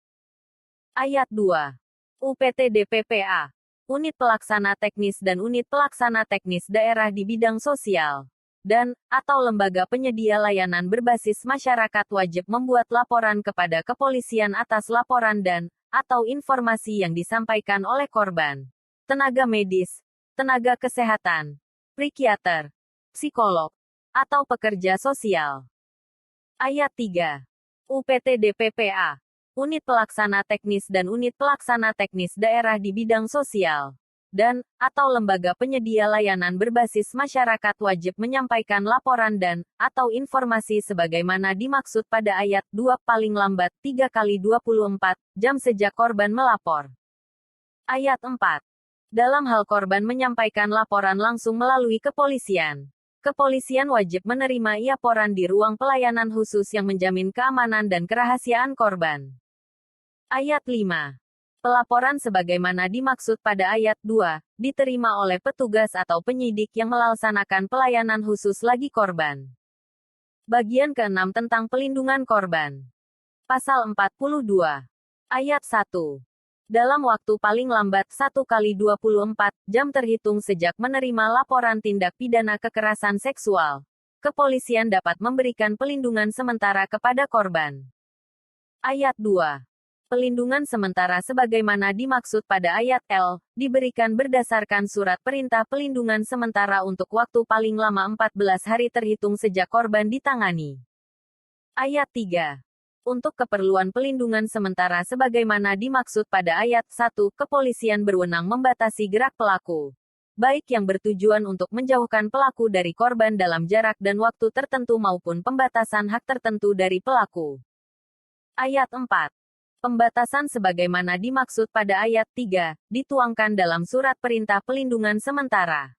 Ayat 2. UPT-DPPA, Unit Pelaksana Teknis dan Unit Pelaksana Teknis Daerah di Bidang Sosial, dan, atau Lembaga Penyedia Layanan Berbasis Masyarakat wajib membuat laporan kepada kepolisian atas laporan dan, atau informasi yang disampaikan oleh korban, tenaga medis, tenaga kesehatan, psikiater, psikolog, atau pekerja sosial. Ayat 3. UPT-DPPA, Unit Pelaksana Teknis dan Unit Pelaksana Teknis Daerah di Bidang Sosial, dan, atau Lembaga Penyedia Layanan Berbasis Masyarakat wajib menyampaikan laporan dan, atau informasi sebagaimana dimaksud pada ayat 2 paling lambat 3 kali 24 jam sejak korban melapor. Ayat 4. Dalam hal korban menyampaikan laporan langsung melalui kepolisian, kepolisian wajib menerima laporan di ruang pelayanan khusus yang menjamin keamanan dan kerahasiaan korban. Ayat 5. Pelaporan sebagaimana dimaksud pada ayat 2, diterima oleh petugas atau penyidik yang melaksanakan pelayanan khusus lagi korban. Bagian ke-6 tentang pelindungan korban. Pasal 42. Ayat 1. Dalam waktu paling lambat 1 kali 24 jam terhitung sejak menerima laporan tindak pidana kekerasan seksual, kepolisian dapat memberikan pelindungan sementara kepada korban. Ayat 2. Pelindungan sementara sebagaimana dimaksud pada ayat L, diberikan berdasarkan surat perintah pelindungan sementara untuk waktu paling lama 14 hari terhitung sejak korban ditangani. Ayat 3. Untuk keperluan pelindungan sementara sebagaimana dimaksud pada ayat 1, kepolisian berwenang membatasi gerak pelaku, baik yang bertujuan untuk menjauhkan pelaku dari korban dalam jarak dan waktu tertentu maupun pembatasan hak tertentu dari pelaku. Ayat 4. Pembatasan sebagaimana dimaksud pada ayat 3, dituangkan dalam Surat Perintah Pelindungan Sementara.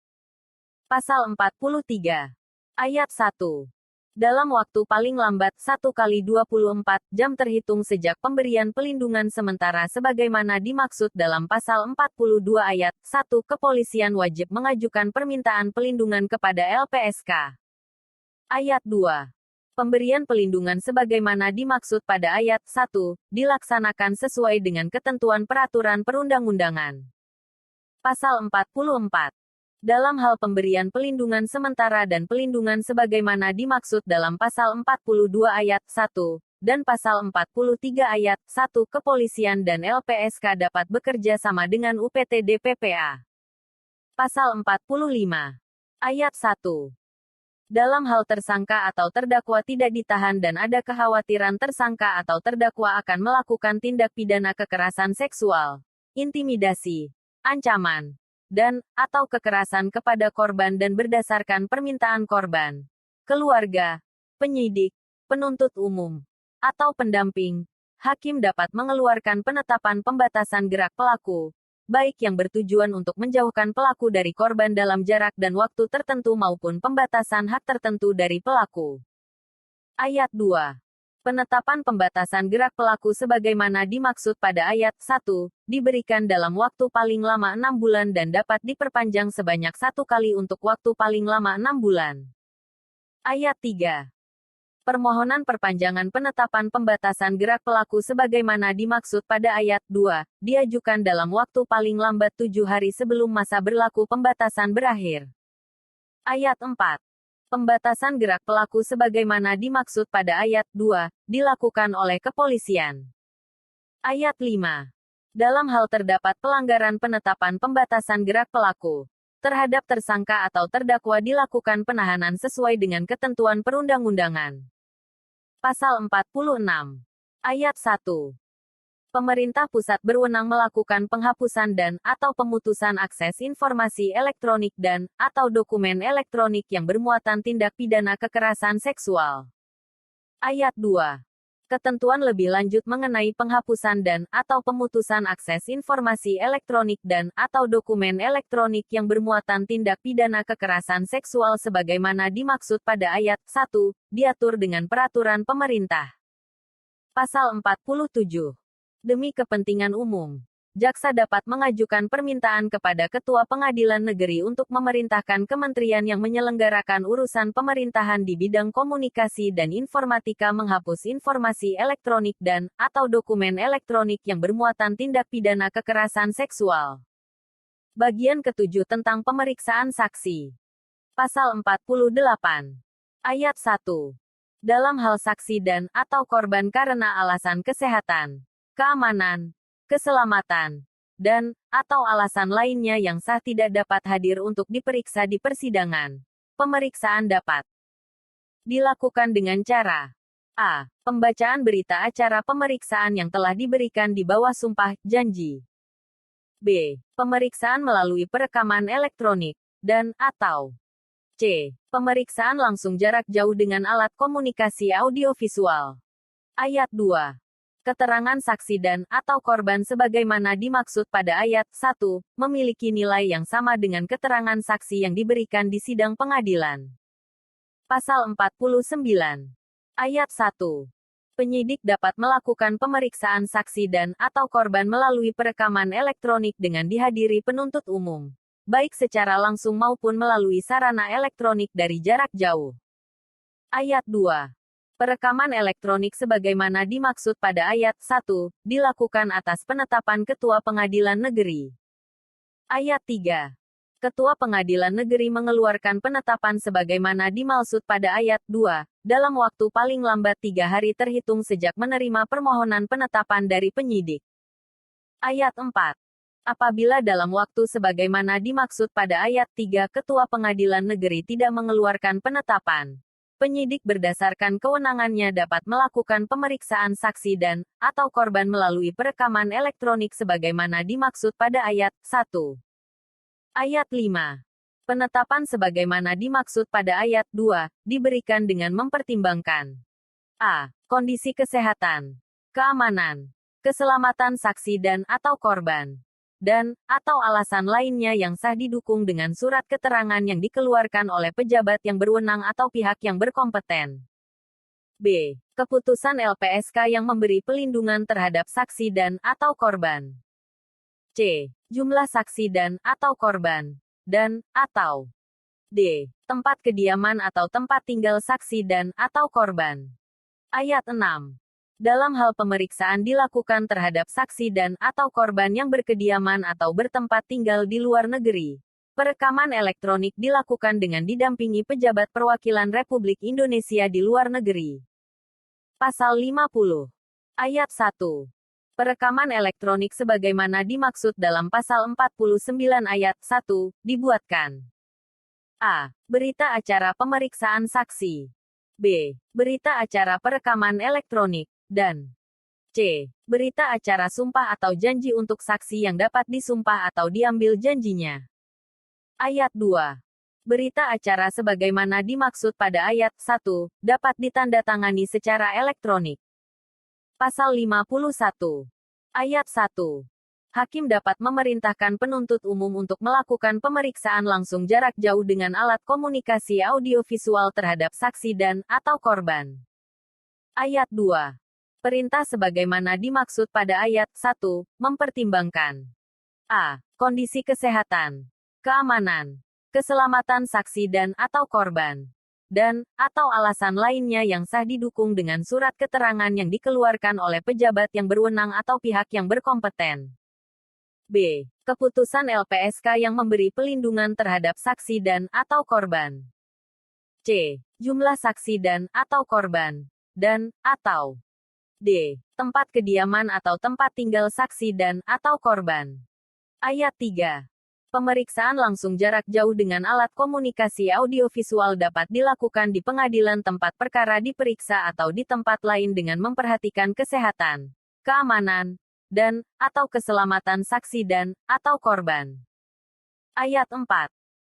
Pasal 43. Ayat 1. Dalam waktu paling lambat 1 kali 24 jam terhitung sejak pemberian pelindungan sementara sebagaimana dimaksud dalam Pasal 42 ayat 1, kepolisian wajib mengajukan permintaan pelindungan kepada LPSK. Ayat 2. Pemberian pelindungan sebagaimana dimaksud pada ayat 1, dilaksanakan sesuai dengan ketentuan peraturan perundang-undangan. Pasal 44. Dalam hal pemberian pelindungan sementara dan pelindungan sebagaimana dimaksud dalam Pasal 42 ayat 1, dan Pasal 43 ayat 1, kepolisian dan LPSK dapat bekerja sama dengan UPT-DPPA. Pasal 45. Ayat 1. Dalam hal tersangka atau terdakwa tidak ditahan dan ada kekhawatiran tersangka atau terdakwa akan melakukan tindak pidana kekerasan seksual, intimidasi, ancaman, dan, atau kekerasan kepada korban dan berdasarkan permintaan korban, keluarga, penyidik, penuntut umum, atau pendamping, hakim dapat mengeluarkan penetapan pembatasan gerak pelaku, baik yang bertujuan untuk menjauhkan pelaku dari korban dalam jarak dan waktu tertentu maupun pembatasan hak tertentu dari pelaku. Ayat 2. Penetapan pembatasan gerak pelaku sebagaimana dimaksud pada ayat 1, diberikan dalam waktu paling lama 6 bulan dan dapat diperpanjang sebanyak 1 kali untuk waktu paling lama 6 bulan. Ayat 3. Permohonan perpanjangan penetapan pembatasan gerak pelaku sebagaimana dimaksud pada ayat 2, diajukan dalam waktu paling lambat 7 hari sebelum masa berlaku pembatasan berakhir. Ayat 4. Pembatasan gerak pelaku sebagaimana dimaksud pada ayat 2, dilakukan oleh kepolisian. Ayat 5. Dalam hal terdapat pelanggaran penetapan pembatasan gerak pelaku terhadap tersangka atau terdakwa dilakukan penahanan sesuai dengan ketentuan perundang-undangan. Pasal 46. Ayat 1. Pemerintah pusat berwenang melakukan penghapusan dan/atau pemutusan akses informasi elektronik dan/atau dokumen elektronik yang bermuatan tindak pidana kekerasan seksual. Ayat 2. Ketentuan lebih lanjut mengenai penghapusan dan/atau pemutusan akses informasi elektronik dan/atau dokumen elektronik yang bermuatan tindak pidana kekerasan seksual sebagaimana dimaksud pada ayat 1, diatur dengan peraturan pemerintah. Pasal 47. Demi kepentingan umum, jaksa dapat mengajukan permintaan kepada Ketua Pengadilan Negeri untuk memerintahkan kementerian yang menyelenggarakan urusan pemerintahan di bidang komunikasi dan informatika menghapus informasi elektronik dan/atau dokumen elektronik yang bermuatan tindak pidana kekerasan seksual. Bagian ke-7 tentang pemeriksaan saksi. Pasal 48. Ayat 1. Dalam hal saksi dan/atau korban karena alasan kesehatan, keamanan, keselamatan, dan/atau alasan lainnya yang sah tidak dapat hadir untuk diperiksa di persidangan. Pemeriksaan dapat dilakukan dengan cara a. Pembacaan berita acara pemeriksaan yang telah diberikan di bawah sumpah, janji. b. Pemeriksaan melalui perekaman elektronik, dan/atau c. Pemeriksaan langsung jarak jauh dengan alat komunikasi audiovisual. Ayat 2. Keterangan saksi dan/atau korban sebagaimana dimaksud pada ayat 1, memiliki nilai yang sama dengan keterangan saksi yang diberikan di sidang pengadilan. Pasal 49. Ayat 1. Penyidik dapat melakukan pemeriksaan saksi dan/atau korban melalui perekaman elektronik dengan dihadiri penuntut umum, baik secara langsung maupun melalui sarana elektronik dari jarak jauh. Ayat 2. Perekaman elektronik sebagaimana dimaksud pada ayat 1, dilakukan atas penetapan Ketua Pengadilan Negeri. Ayat 3. Ketua Pengadilan Negeri mengeluarkan penetapan sebagaimana dimaksud pada ayat 2, dalam waktu paling lambat 3 hari terhitung sejak menerima permohonan penetapan dari penyidik. Ayat 4. Apabila dalam waktu sebagaimana dimaksud pada ayat 3 Ketua Pengadilan Negeri tidak mengeluarkan penetapan, penyidik berdasarkan kewenangannya dapat melakukan pemeriksaan saksi dan/atau korban melalui perekaman elektronik sebagaimana dimaksud pada ayat 1. Ayat 5. Penetapan sebagaimana dimaksud pada ayat 2, diberikan dengan mempertimbangkan a. Kondisi kesehatan, keamanan, keselamatan saksi dan/atau korban, dan/atau alasan lainnya yang sah didukung dengan surat keterangan yang dikeluarkan oleh pejabat yang berwenang atau pihak yang berkompeten. b. Keputusan LPSK yang memberi pelindungan terhadap saksi dan/atau korban. c. Jumlah saksi dan/atau korban, dan/atau d. Tempat kediaman atau tempat tinggal saksi dan/atau korban. Ayat 6. Dalam hal pemeriksaan dilakukan terhadap saksi dan/atau korban yang berkediaman atau bertempat tinggal di luar negeri, perekaman elektronik dilakukan dengan didampingi pejabat perwakilan Republik Indonesia di luar negeri. Pasal 50. Ayat 1. Perekaman elektronik sebagaimana dimaksud dalam pasal 49 ayat 1, dibuatkan a. Berita acara pemeriksaan saksi, b. Berita acara perekaman elektronik, dan c. Berita acara sumpah atau janji untuk saksi yang dapat disumpah atau diambil janjinya. Ayat 2. Berita acara sebagaimana dimaksud pada ayat 1, dapat ditandatangani secara elektronik. Pasal 51. Ayat 1. Hakim dapat memerintahkan penuntut umum untuk melakukan pemeriksaan langsung jarak jauh dengan alat komunikasi audiovisual terhadap saksi dan/atau korban. Ayat 2. Perintah sebagaimana dimaksud pada ayat 1, mempertimbangkan a. Kondisi kesehatan, keamanan, keselamatan saksi dan/atau korban, dan/atau alasan lainnya yang sah didukung dengan surat keterangan yang dikeluarkan oleh pejabat yang berwenang atau pihak yang berkompeten. b. Keputusan LPSK yang memberi pelindungan terhadap saksi dan/atau korban. c. Jumlah saksi dan/atau korban, dan/atau d. Tempat kediaman atau tempat tinggal saksi dan/atau korban. Ayat 3. Pemeriksaan langsung jarak jauh dengan alat komunikasi audiovisual dapat dilakukan di pengadilan tempat perkara diperiksa atau di tempat lain dengan memperhatikan kesehatan, keamanan, dan, atau keselamatan saksi dan, atau korban. Ayat 4.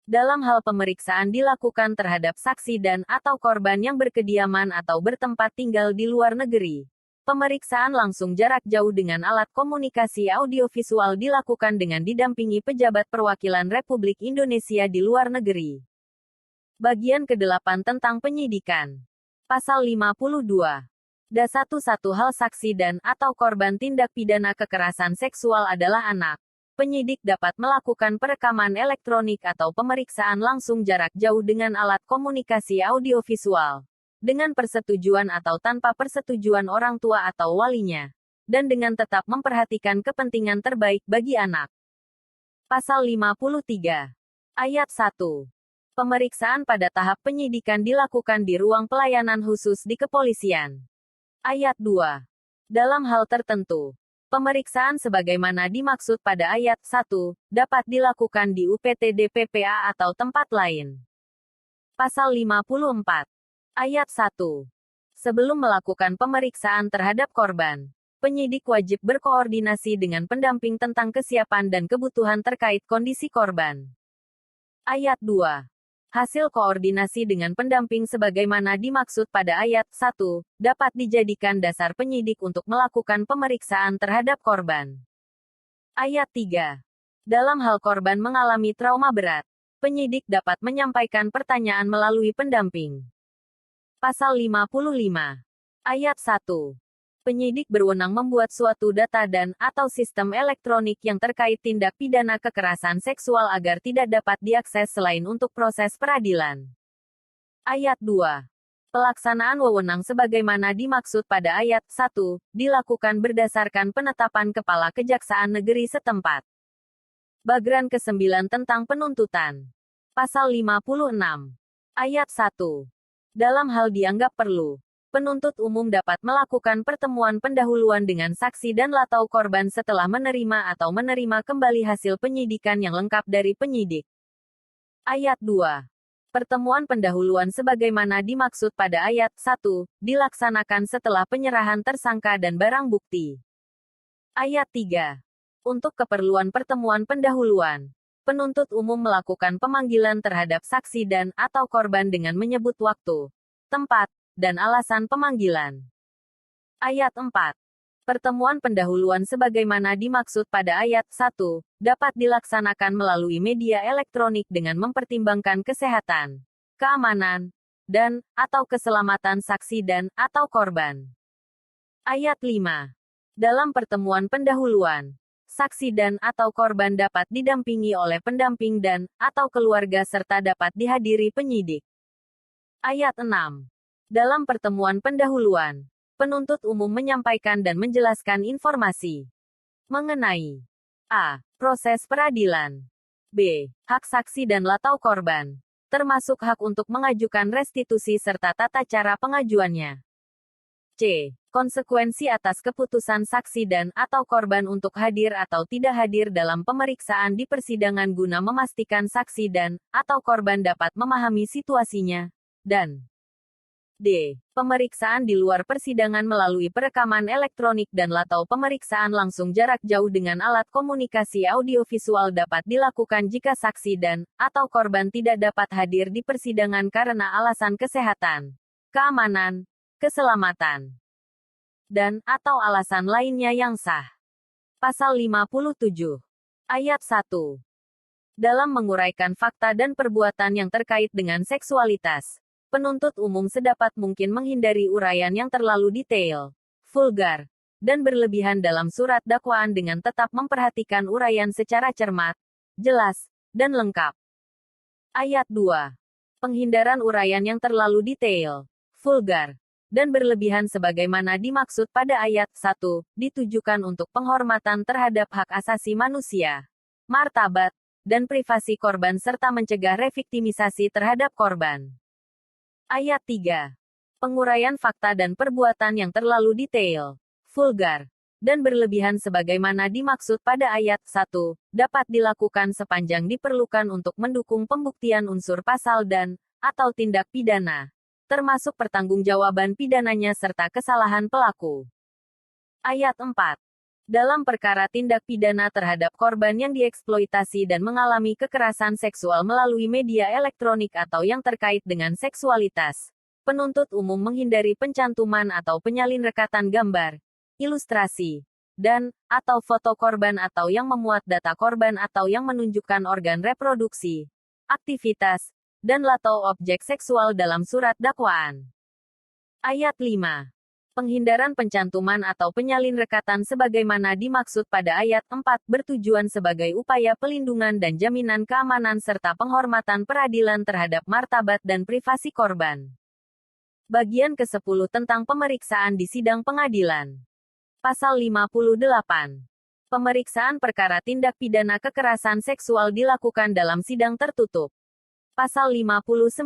Dalam hal pemeriksaan dilakukan terhadap saksi dan, atau korban yang berkediaman atau bertempat tinggal di luar negeri. Pemeriksaan langsung jarak jauh dengan alat komunikasi audiovisual dilakukan dengan didampingi pejabat perwakilan Republik Indonesia di luar negeri. Bagian ke-8 tentang penyidikan. Pasal 52. Satu hal saksi dan, atau korban tindak pidana kekerasan seksual adalah anak. Penyidik dapat melakukan perekaman elektronik atau pemeriksaan langsung jarak jauh dengan alat komunikasi audiovisual, dengan persetujuan atau tanpa persetujuan orang tua atau walinya, dan dengan tetap memperhatikan kepentingan terbaik bagi anak. Pasal 53. Ayat 1. Pemeriksaan pada tahap penyidikan dilakukan di ruang pelayanan khusus di kepolisian. Ayat 2. Dalam hal tertentu, pemeriksaan sebagaimana dimaksud pada ayat 1, dapat dilakukan di UPTD PPA atau tempat lain. Pasal 54. Ayat 1. Sebelum melakukan pemeriksaan terhadap korban, penyidik wajib berkoordinasi dengan pendamping tentang kesiapan dan kebutuhan terkait kondisi korban. Ayat 2. Hasil koordinasi dengan pendamping sebagaimana dimaksud pada ayat 1, dapat dijadikan dasar penyidik untuk melakukan pemeriksaan terhadap korban. Ayat 3. Dalam hal korban mengalami trauma berat, penyidik dapat menyampaikan pertanyaan melalui pendamping. Pasal 55. Ayat 1. Penyidik berwenang membuat suatu data dan, atau sistem elektronik yang terkait tindak pidana kekerasan seksual agar tidak dapat diakses selain untuk proses peradilan. Ayat 2. Pelaksanaan wewenang sebagaimana dimaksud pada ayat 1, dilakukan berdasarkan penetapan Kepala Kejaksaan Negeri setempat. Bagran ke-9 tentang penuntutan. Pasal 56. Ayat 1. Dalam hal dianggap perlu, penuntut umum dapat melakukan pertemuan pendahuluan dengan saksi dan atau korban setelah menerima atau menerima kembali hasil penyidikan yang lengkap dari penyidik. Ayat 2. Pertemuan pendahuluan sebagaimana dimaksud pada ayat 1, dilaksanakan setelah penyerahan tersangka dan barang bukti. Ayat 3. Untuk keperluan pertemuan pendahuluan, penuntut umum melakukan pemanggilan terhadap saksi dan, atau korban dengan menyebut waktu, tempat, dan alasan pemanggilan. Ayat 4. Pertemuan pendahuluan sebagaimana dimaksud pada ayat 1, dapat dilaksanakan melalui media elektronik dengan mempertimbangkan kesehatan, keamanan, dan, atau keselamatan saksi dan, atau korban. Ayat 5. Dalam pertemuan pendahuluan, saksi dan, atau korban dapat didampingi oleh pendamping dan, atau keluarga serta dapat dihadiri penyidik. Ayat 6. Dalam pertemuan pendahuluan, penuntut umum menyampaikan dan menjelaskan informasi mengenai a. Proses peradilan, b. Hak saksi dan atau korban, termasuk hak untuk mengajukan restitusi serta tata cara pengajuannya, c. Konsekuensi atas keputusan saksi dan, atau korban untuk hadir atau tidak hadir dalam pemeriksaan di persidangan guna memastikan saksi dan, atau korban dapat memahami situasinya, dan d. Pemeriksaan di luar persidangan melalui perekaman elektronik dan atau pemeriksaan langsung jarak jauh dengan alat komunikasi audiovisual dapat dilakukan jika saksi dan, atau korban tidak dapat hadir di persidangan karena alasan kesehatan, keamanan, keselamatan, dan, atau alasan lainnya yang sah. Pasal 57. Ayat 1. Dalam menguraikan fakta dan perbuatan yang terkait dengan seksualitas, penuntut umum sedapat mungkin menghindari uraian yang terlalu detail, vulgar, dan berlebihan dalam surat dakwaan dengan tetap memperhatikan uraian secara cermat, jelas, dan lengkap. Ayat 2. Penghindaran uraian yang terlalu detail, vulgar, dan berlebihan sebagaimana dimaksud pada ayat 1, ditujukan untuk penghormatan terhadap hak asasi manusia, martabat, dan privasi korban serta mencegah reviktimisasi terhadap korban. Ayat 3. Penguraian fakta dan perbuatan yang terlalu detail, vulgar, dan berlebihan sebagaimana dimaksud pada ayat 1, dapat dilakukan sepanjang diperlukan untuk mendukung pembuktian unsur pasal dan, atau tindak pidana, termasuk pertanggungjawaban pidananya serta kesalahan pelaku. Ayat 4. Dalam perkara tindak pidana terhadap korban yang dieksploitasi dan mengalami kekerasan seksual melalui media elektronik atau yang terkait dengan seksualitas, penuntut umum menghindari pencantuman atau penyalin rekatan gambar, ilustrasi, dan/atau foto korban atau yang memuat data korban atau yang menunjukkan organ reproduksi, aktivitas, dan/atau objek seksual dalam surat dakwaan. Ayat 5. Penghindaran pencantuman atau penyalin rekatan sebagaimana dimaksud pada ayat 4 bertujuan sebagai upaya pelindungan dan jaminan keamanan serta penghormatan peradilan terhadap martabat dan privasi korban. Bagian ke-10 tentang pemeriksaan di sidang pengadilan. Pasal 58. Pemeriksaan perkara tindak pidana kekerasan seksual dilakukan dalam sidang tertutup. Pasal 59.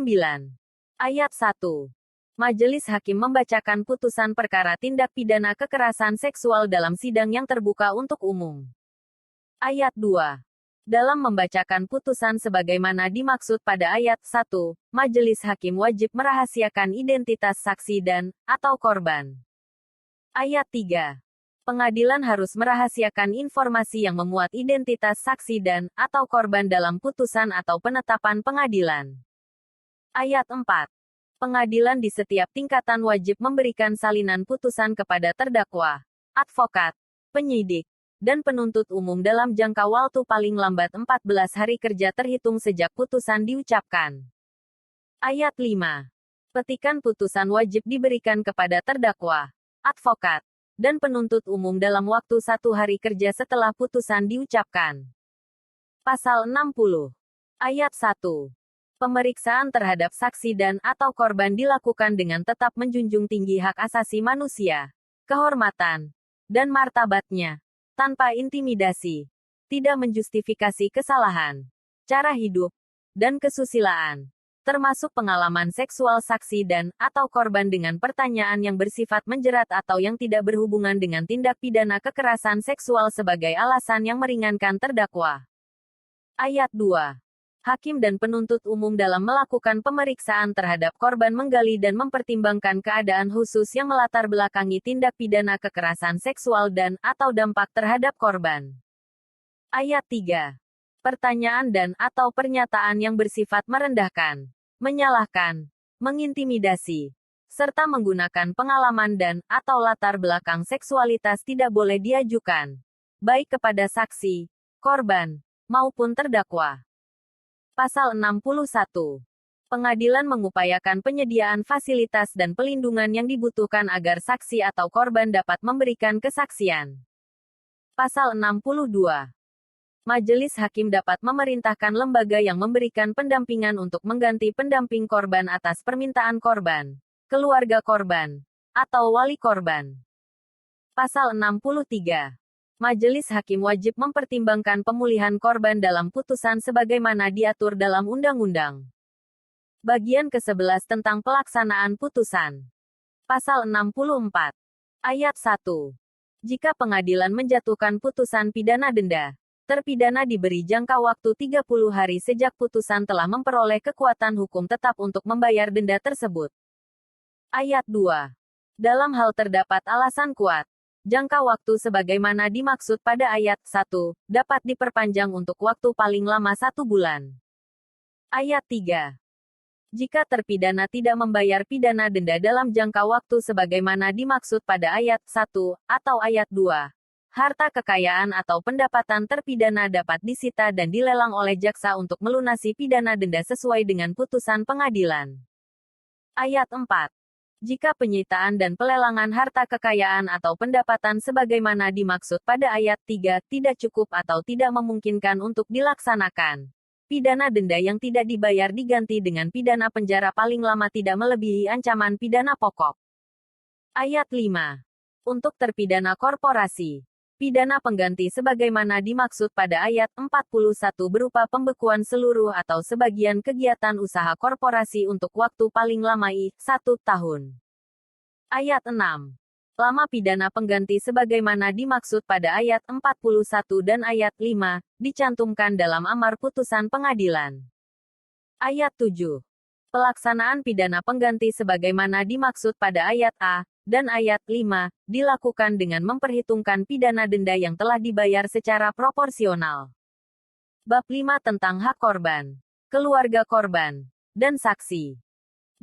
Ayat 1. Majelis Hakim membacakan putusan perkara tindak pidana kekerasan seksual dalam sidang yang terbuka untuk umum. Ayat 2. Dalam membacakan putusan sebagaimana dimaksud pada ayat 1, Majelis Hakim wajib merahasiakan identitas saksi dan/atau korban. Ayat 3. Pengadilan harus merahasiakan informasi yang memuat identitas saksi dan/atau korban dalam putusan atau penetapan pengadilan. Ayat 4. Pengadilan di setiap tingkatan wajib memberikan salinan putusan kepada terdakwa, advokat, penyidik, dan penuntut umum dalam jangka waktu paling lambat 14 hari kerja terhitung sejak putusan diucapkan. Ayat 5. Petikan putusan wajib diberikan kepada terdakwa, advokat, dan penuntut umum dalam waktu 1 hari kerja setelah putusan diucapkan. Pasal 60. Ayat 1. Pemeriksaan terhadap saksi dan/atau korban dilakukan dengan tetap menjunjung tinggi hak asasi manusia, kehormatan, dan martabatnya, tanpa intimidasi, tidak menjustifikasi kesalahan, cara hidup, dan kesusilaan, termasuk pengalaman seksual saksi dan/atau korban dengan pertanyaan yang bersifat menjerat atau yang tidak berhubungan dengan tindak pidana kekerasan seksual sebagai alasan yang meringankan terdakwa. Ayat 2. Hakim dan penuntut umum dalam melakukan pemeriksaan terhadap korban menggali dan mempertimbangkan keadaan khusus yang melatar belakangi tindak pidana kekerasan seksual dan/atau dampak terhadap korban. Ayat 3. Pertanyaan dan/atau pernyataan yang bersifat merendahkan, menyalahkan, mengintimidasi, serta menggunakan pengalaman dan/atau latar belakang seksualitas tidak boleh diajukan, baik kepada saksi, korban, maupun terdakwa. Pasal 61. Pengadilan mengupayakan penyediaan fasilitas dan pelindungan yang dibutuhkan agar saksi atau korban dapat memberikan kesaksian. Pasal 62. Majelis Hakim dapat memerintahkan lembaga yang memberikan pendampingan untuk mengganti pendamping korban atas permintaan korban, keluarga korban, atau wali korban. Pasal 63. Majelis Hakim wajib mempertimbangkan pemulihan korban dalam putusan sebagaimana diatur dalam undang-undang. Bagian ke-11 tentang pelaksanaan putusan. Pasal 64. Ayat 1. Jika pengadilan menjatuhkan putusan pidana denda, terpidana diberi jangka waktu 30 hari sejak putusan telah memperoleh kekuatan hukum tetap untuk membayar denda tersebut. Ayat 2. Dalam hal terdapat alasan kuat, jangka waktu sebagaimana dimaksud pada ayat 1, dapat diperpanjang untuk waktu paling lama 1 bulan. Ayat 3. Jika terpidana tidak membayar pidana denda dalam jangka waktu sebagaimana dimaksud pada ayat 1, atau ayat 2, harta kekayaan atau pendapatan terpidana dapat disita dan dilelang oleh jaksa untuk melunasi pidana denda sesuai dengan putusan pengadilan. Ayat 4. Jika penyitaan dan pelelangan harta kekayaan atau pendapatan sebagaimana dimaksud pada ayat 3 tidak cukup atau tidak memungkinkan untuk dilaksanakan, pidana denda yang tidak dibayar diganti dengan pidana penjara paling lama tidak melebihi ancaman pidana pokok. Ayat 5. Untuk terpidana korporasi, pidana pengganti sebagaimana dimaksud pada ayat 41 berupa pembekuan seluruh atau sebagian kegiatan usaha korporasi untuk waktu paling lama 1 tahun. Ayat 6. Lama pidana pengganti sebagaimana dimaksud pada ayat 41 dan ayat 5, dicantumkan dalam amar putusan pengadilan. Ayat 7. Pelaksanaan pidana pengganti sebagaimana dimaksud pada ayat A, Dan ayat 5, dilakukan dengan memperhitungkan pidana denda yang telah dibayar secara proporsional. Bab 5 tentang hak korban, keluarga korban, dan saksi.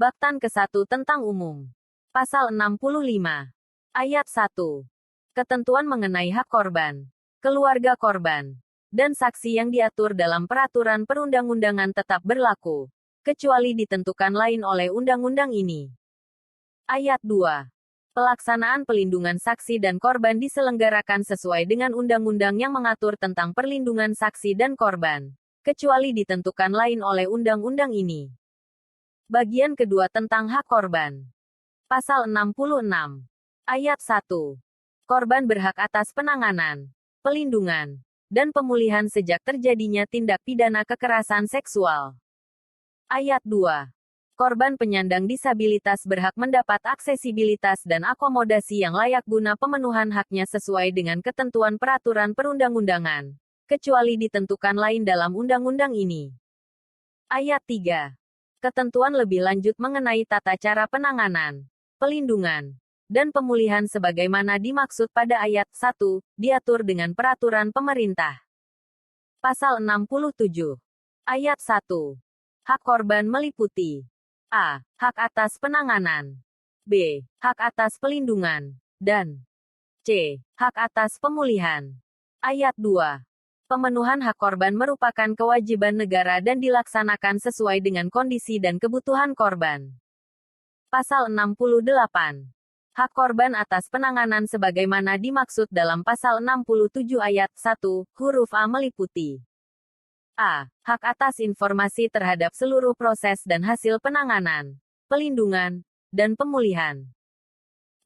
Bab ke-1 tentang umum. Pasal 65. Ayat 1. Ketentuan mengenai hak korban, keluarga korban, dan saksi yang diatur dalam peraturan perundang-undangan tetap berlaku, kecuali ditentukan lain oleh undang-undang ini. Ayat 2. Pelaksanaan pelindungan saksi dan korban diselenggarakan sesuai dengan undang-undang yang mengatur tentang perlindungan saksi dan korban, kecuali ditentukan lain oleh undang-undang ini. Bagian kedua tentang hak korban. Pasal 66. Ayat 1. Korban berhak atas penanganan, pelindungan, dan pemulihan sejak terjadinya tindak pidana kekerasan seksual. Ayat 2. Korban penyandang disabilitas berhak mendapat aksesibilitas dan akomodasi yang layak guna pemenuhan haknya sesuai dengan ketentuan peraturan perundang-undangan, kecuali ditentukan lain dalam undang-undang ini. Ayat 3. Ketentuan lebih lanjut mengenai tata cara penanganan, pelindungan, dan pemulihan sebagaimana dimaksud pada ayat 1, diatur dengan peraturan pemerintah. Pasal 67. Ayat 1. Hak korban meliputi A. Hak atas penanganan, B. Hak atas pelindungan, dan C. Hak atas pemulihan. Ayat 2. Pemenuhan hak korban merupakan kewajiban negara dan dilaksanakan sesuai dengan kondisi dan kebutuhan korban. Pasal 68. Hak korban atas penanganan sebagaimana dimaksud dalam pasal 67 ayat 1, huruf A meliputi A. Hak atas informasi terhadap seluruh proses dan hasil penanganan, pelindungan, dan pemulihan.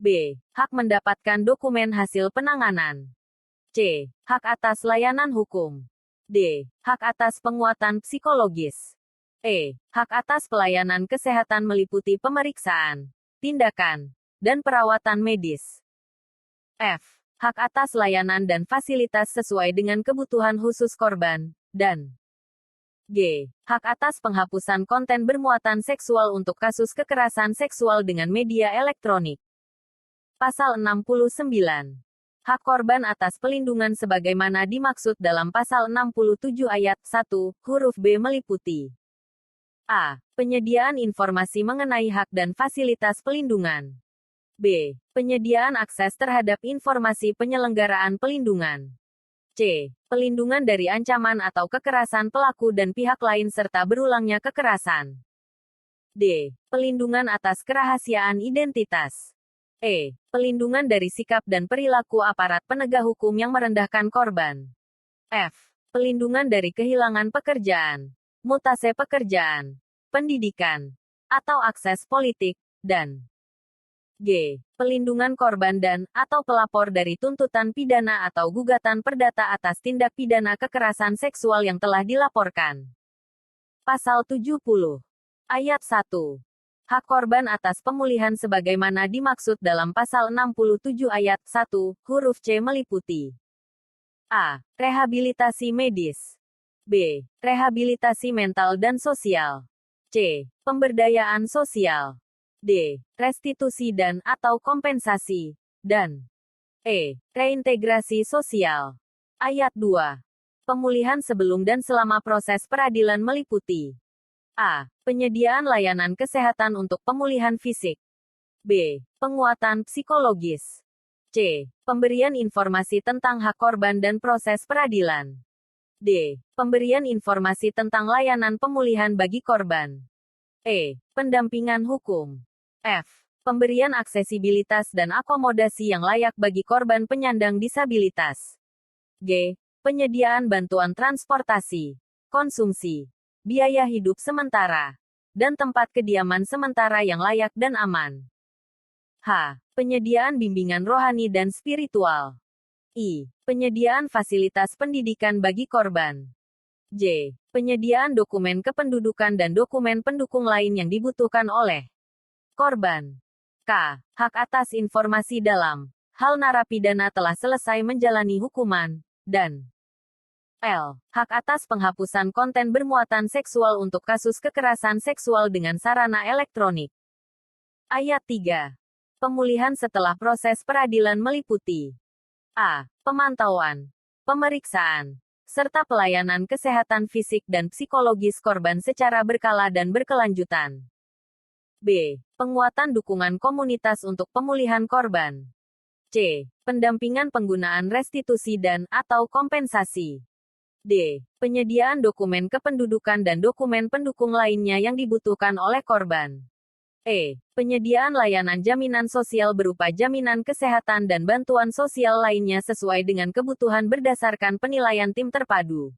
B. Hak mendapatkan dokumen hasil penanganan. C. Hak atas layanan hukum. D. Hak atas penguatan psikologis. E. Hak atas pelayanan kesehatan meliputi pemeriksaan, tindakan, dan perawatan medis. F. Hak atas layanan dan fasilitas sesuai dengan kebutuhan khusus korban, dan G. Hak atas penghapusan konten bermuatan seksual untuk kasus kekerasan seksual dengan media elektronik. Pasal 69. Hak korban atas pelindungan sebagaimana dimaksud dalam pasal 67 ayat 1, huruf B meliputi A. Penyediaan informasi mengenai hak dan fasilitas pelindungan. B. Penyediaan akses terhadap informasi penyelenggaraan pelindungan. C. Pelindungan dari ancaman atau kekerasan pelaku dan pihak lain serta berulangnya kekerasan. D. Pelindungan atas kerahasiaan identitas. E. Pelindungan dari sikap dan perilaku aparat penegak hukum yang merendahkan korban. F. Pelindungan dari kehilangan pekerjaan, mutase pekerjaan, pendidikan, atau akses politik, dan G. Pelindungan korban dan, atau pelapor dari tuntutan pidana atau gugatan perdata atas tindak pidana kekerasan seksual yang telah dilaporkan. Pasal 70. Ayat 1. Hak korban atas pemulihan sebagaimana dimaksud dalam pasal 67 ayat 1, huruf C meliputi A. Rehabilitasi medis. B. Rehabilitasi mental dan sosial. C. Pemberdayaan sosial. D. Restitusi dan atau kompensasi. Dan E. Reintegrasi sosial. Ayat 2. Pemulihan sebelum dan selama proses peradilan meliputi A. Penyediaan layanan kesehatan untuk pemulihan fisik. B. Penguatan psikologis. C. Pemberian informasi tentang hak korban dan proses peradilan. D. Pemberian informasi tentang layanan pemulihan bagi korban. E. Pendampingan hukum. F. Pemberian aksesibilitas dan akomodasi yang layak bagi korban penyandang disabilitas. G. Penyediaan bantuan transportasi, konsumsi, biaya hidup sementara, dan tempat kediaman sementara yang layak dan aman. H. Penyediaan bimbingan rohani dan spiritual. I. Penyediaan fasilitas pendidikan bagi korban. J. Penyediaan dokumen kependudukan dan dokumen pendukung lain yang dibutuhkan oleh korban. K. Hak atas informasi dalam hal narapidana telah selesai menjalani hukuman, dan L. Hak atas penghapusan konten bermuatan seksual untuk kasus kekerasan seksual dengan sarana elektronik. Ayat 3. Pemulihan setelah proses peradilan meliputi a. Pemantauan, pemeriksaan, serta pelayanan kesehatan fisik dan psikologis korban secara berkala dan berkelanjutan. B. Penguatan dukungan komunitas untuk pemulihan korban. C. Pendampingan penggunaan restitusi dan/atau kompensasi. D. Penyediaan dokumen kependudukan dan dokumen pendukung lainnya yang dibutuhkan oleh korban. E. Penyediaan layanan jaminan sosial berupa jaminan kesehatan dan bantuan sosial lainnya sesuai dengan kebutuhan berdasarkan penilaian tim terpadu.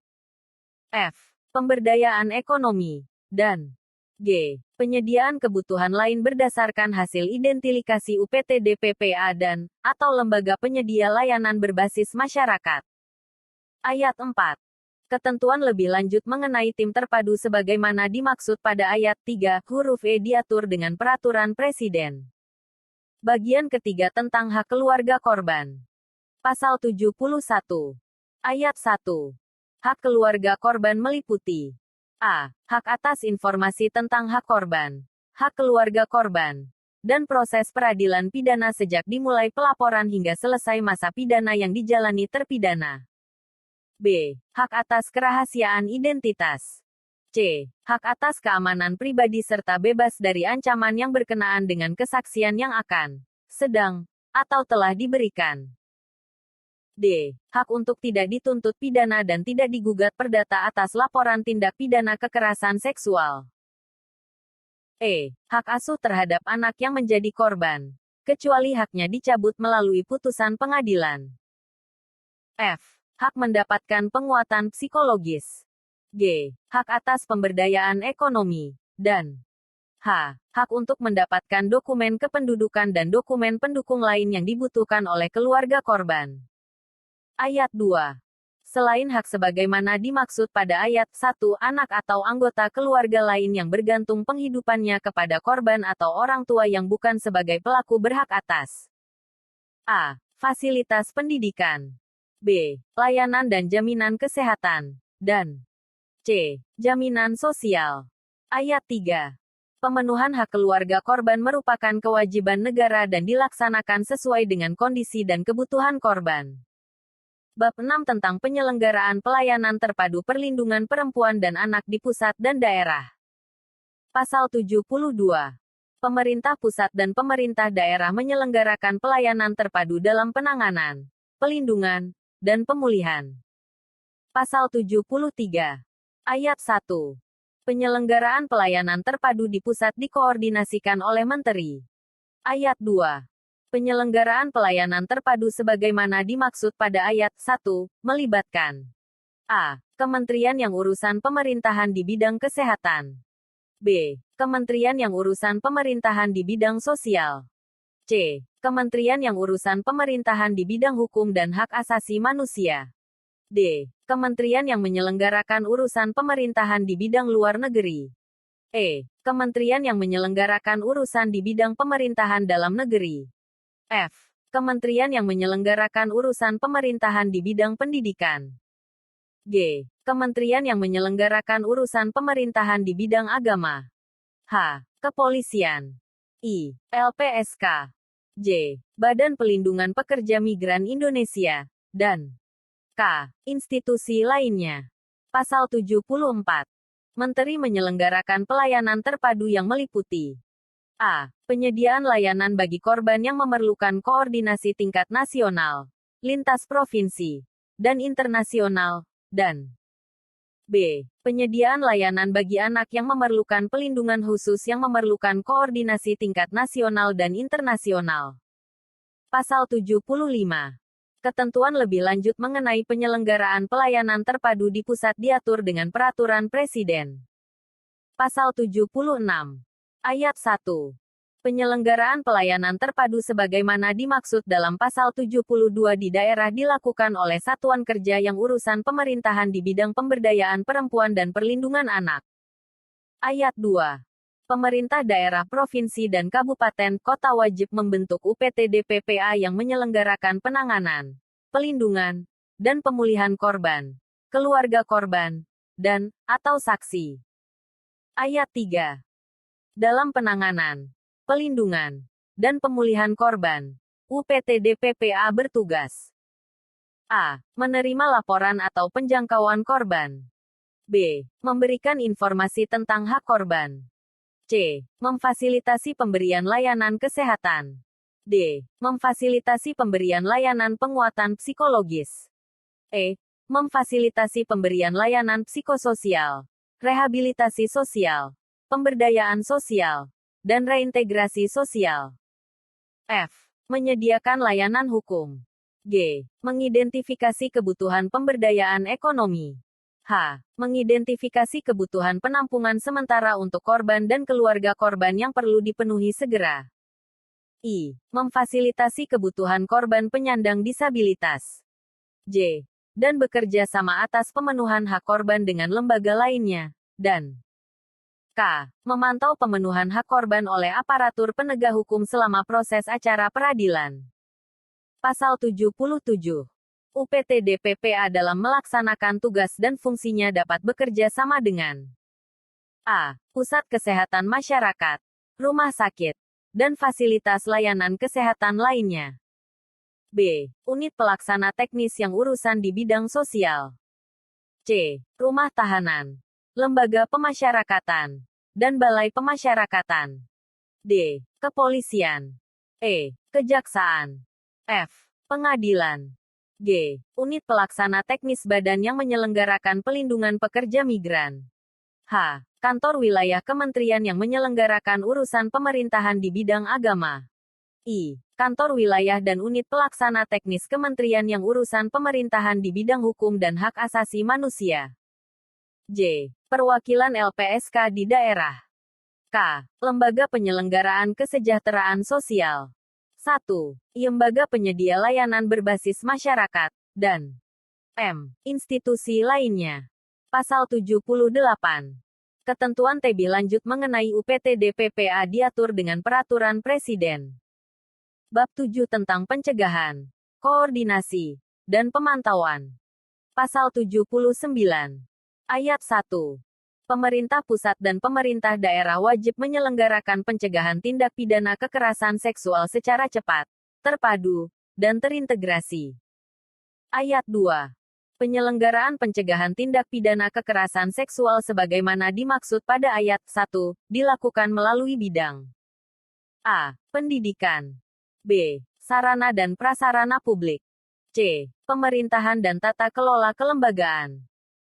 F. Pemberdayaan ekonomi. Dan G. Penyediaan kebutuhan lain berdasarkan hasil identifikasi UPTD PPA dan/atau lembaga penyedia layanan berbasis masyarakat. Ayat 4. Ketentuan lebih lanjut mengenai tim terpadu sebagaimana dimaksud pada ayat 3, huruf E diatur dengan Peraturan Presiden. Bagian ketiga tentang hak keluarga korban. Pasal 71. Ayat 1. Hak keluarga korban meliputi a. Hak atas informasi tentang hak korban, hak keluarga korban, dan proses peradilan pidana sejak dimulai pelaporan hingga selesai masa pidana yang dijalani terpidana. B. Hak atas kerahasiaan identitas. C. Hak atas keamanan pribadi serta bebas dari ancaman yang berkenaan dengan kesaksian yang akan, sedang, atau telah diberikan. D. Hak untuk tidak dituntut pidana dan tidak digugat perdata atas laporan tindak pidana kekerasan seksual. E. Hak asuh terhadap anak yang menjadi korban, kecuali haknya dicabut melalui putusan pengadilan. F. Hak mendapatkan penguatan psikologis. G. Hak atas pemberdayaan ekonomi. Dan H. Hak untuk mendapatkan dokumen kependudukan dan dokumen pendukung lain yang dibutuhkan oleh keluarga korban. Ayat 2. Selain hak sebagaimana dimaksud pada ayat 1, anak atau anggota keluarga lain yang bergantung penghidupannya kepada korban atau orang tua yang bukan sebagai pelaku berhak atas a. Fasilitas pendidikan. B. Layanan dan jaminan kesehatan. Dan C. Jaminan sosial. Ayat 3. Pemenuhan hak keluarga korban merupakan kewajiban negara dan dilaksanakan sesuai dengan kondisi dan kebutuhan korban. Bab 6 tentang penyelenggaraan pelayanan terpadu perlindungan perempuan dan anak di pusat dan daerah. Pasal 72. Pemerintah pusat dan pemerintah daerah menyelenggarakan pelayanan terpadu dalam penanganan, pelindungan, dan pemulihan. Pasal 73. Ayat 1. Penyelenggaraan pelayanan terpadu di pusat dikoordinasikan oleh Menteri. Ayat 2. Penyelenggaraan pelayanan terpadu sebagaimana dimaksud pada ayat 1, melibatkan a. Kementerian yang urusan pemerintahan di bidang kesehatan. B. Kementerian yang urusan pemerintahan di bidang sosial. C. Kementerian yang urusan pemerintahan di bidang hukum dan hak asasi manusia. D. Kementerian yang menyelenggarakan urusan pemerintahan di bidang luar negeri. E. Kementerian yang menyelenggarakan urusan di bidang pemerintahan dalam negeri. F. Kementerian yang menyelenggarakan urusan pemerintahan di bidang pendidikan. G. Kementerian yang menyelenggarakan urusan pemerintahan di bidang agama. H. Kepolisian. I. LPSK. J. Badan Pelindungan Pekerja Migran Indonesia. Dan K. Institusi lainnya. Pasal 74. Menteri menyelenggarakan pelayanan terpadu yang meliputi a. Penyediaan layanan bagi korban yang memerlukan koordinasi tingkat nasional, lintas provinsi, dan internasional, dan b. Penyediaan layanan bagi anak yang memerlukan pelindungan khusus yang memerlukan koordinasi tingkat nasional dan internasional. Pasal 75. Ketentuan lebih lanjut mengenai penyelenggaraan pelayanan terpadu di pusat diatur dengan Peraturan Presiden. Pasal 76. Ayat 1. Penyelenggaraan pelayanan terpadu sebagaimana dimaksud dalam pasal 72 di daerah dilakukan oleh satuan kerja yang urusan pemerintahan di bidang pemberdayaan perempuan dan perlindungan anak. Ayat 2. Pemerintah daerah provinsi dan kabupaten kota wajib membentuk UPTD PPA yang menyelenggarakan penanganan, pelindungan, dan pemulihan korban, keluarga korban, dan/atau saksi. Ayat 3. Dalam penanganan, pelindungan, dan Pemulihan Korban. UPTD-PPA bertugas A. Menerima laporan atau penjangkauan korban. B. Memberikan informasi tentang hak korban. C. Memfasilitasi pemberian layanan kesehatan. D. Memfasilitasi pemberian layanan penguatan psikologis. E. Memfasilitasi pemberian layanan psikososial, rehabilitasi sosial, pemberdayaan sosial, dan reintegrasi sosial. F. Menyediakan layanan hukum. G. Mengidentifikasi kebutuhan pemberdayaan ekonomi. H. Mengidentifikasi kebutuhan penampungan sementara untuk korban dan keluarga korban yang perlu dipenuhi segera. I. Memfasilitasi kebutuhan korban penyandang disabilitas. J. Dan bekerja sama atas pemenuhan hak korban dengan lembaga lainnya. Dan K. Memantau pemenuhan hak korban oleh aparatur penegak hukum selama proses acara peradilan. Pasal 77. UPTD-PPA dalam melaksanakan tugas dan fungsinya dapat bekerja sama dengan A. Pusat Kesehatan Masyarakat, rumah sakit, dan fasilitas layanan kesehatan lainnya. B. Unit pelaksana teknis yang urusan di bidang sosial. C. Rumah tahanan, lembaga pemasyarakatan, dan balai pemasyarakatan. D. Kepolisian. E. Kejaksaan. F. Pengadilan. G. Unit pelaksana teknis badan yang menyelenggarakan pelindungan pekerja migran. H. Kantor wilayah kementerian yang menyelenggarakan urusan pemerintahan di bidang agama. I. Kantor wilayah dan unit pelaksana teknis kementerian yang urusan pemerintahan di bidang hukum dan hak asasi manusia. J. Perwakilan LPSK di daerah. K. Lembaga penyelenggaraan kesejahteraan sosial. 1. Lembaga penyedia layanan berbasis masyarakat, dan M. Institusi lainnya. Pasal 78. Ketentuan lebih lanjut mengenai UPTD-PPA diatur dengan Peraturan Presiden. Bab 7 tentang pencegahan, koordinasi, dan pemantauan. Pasal 79. Ayat 1. Pemerintah pusat dan pemerintah daerah wajib menyelenggarakan pencegahan tindak pidana kekerasan seksual secara cepat, terpadu, dan terintegrasi. Ayat 2. Penyelenggaraan pencegahan tindak pidana kekerasan seksual sebagaimana dimaksud pada ayat 1, dilakukan melalui bidang A. Pendidikan. B. Sarana dan prasarana publik. C. Pemerintahan dan tata kelola kelembagaan.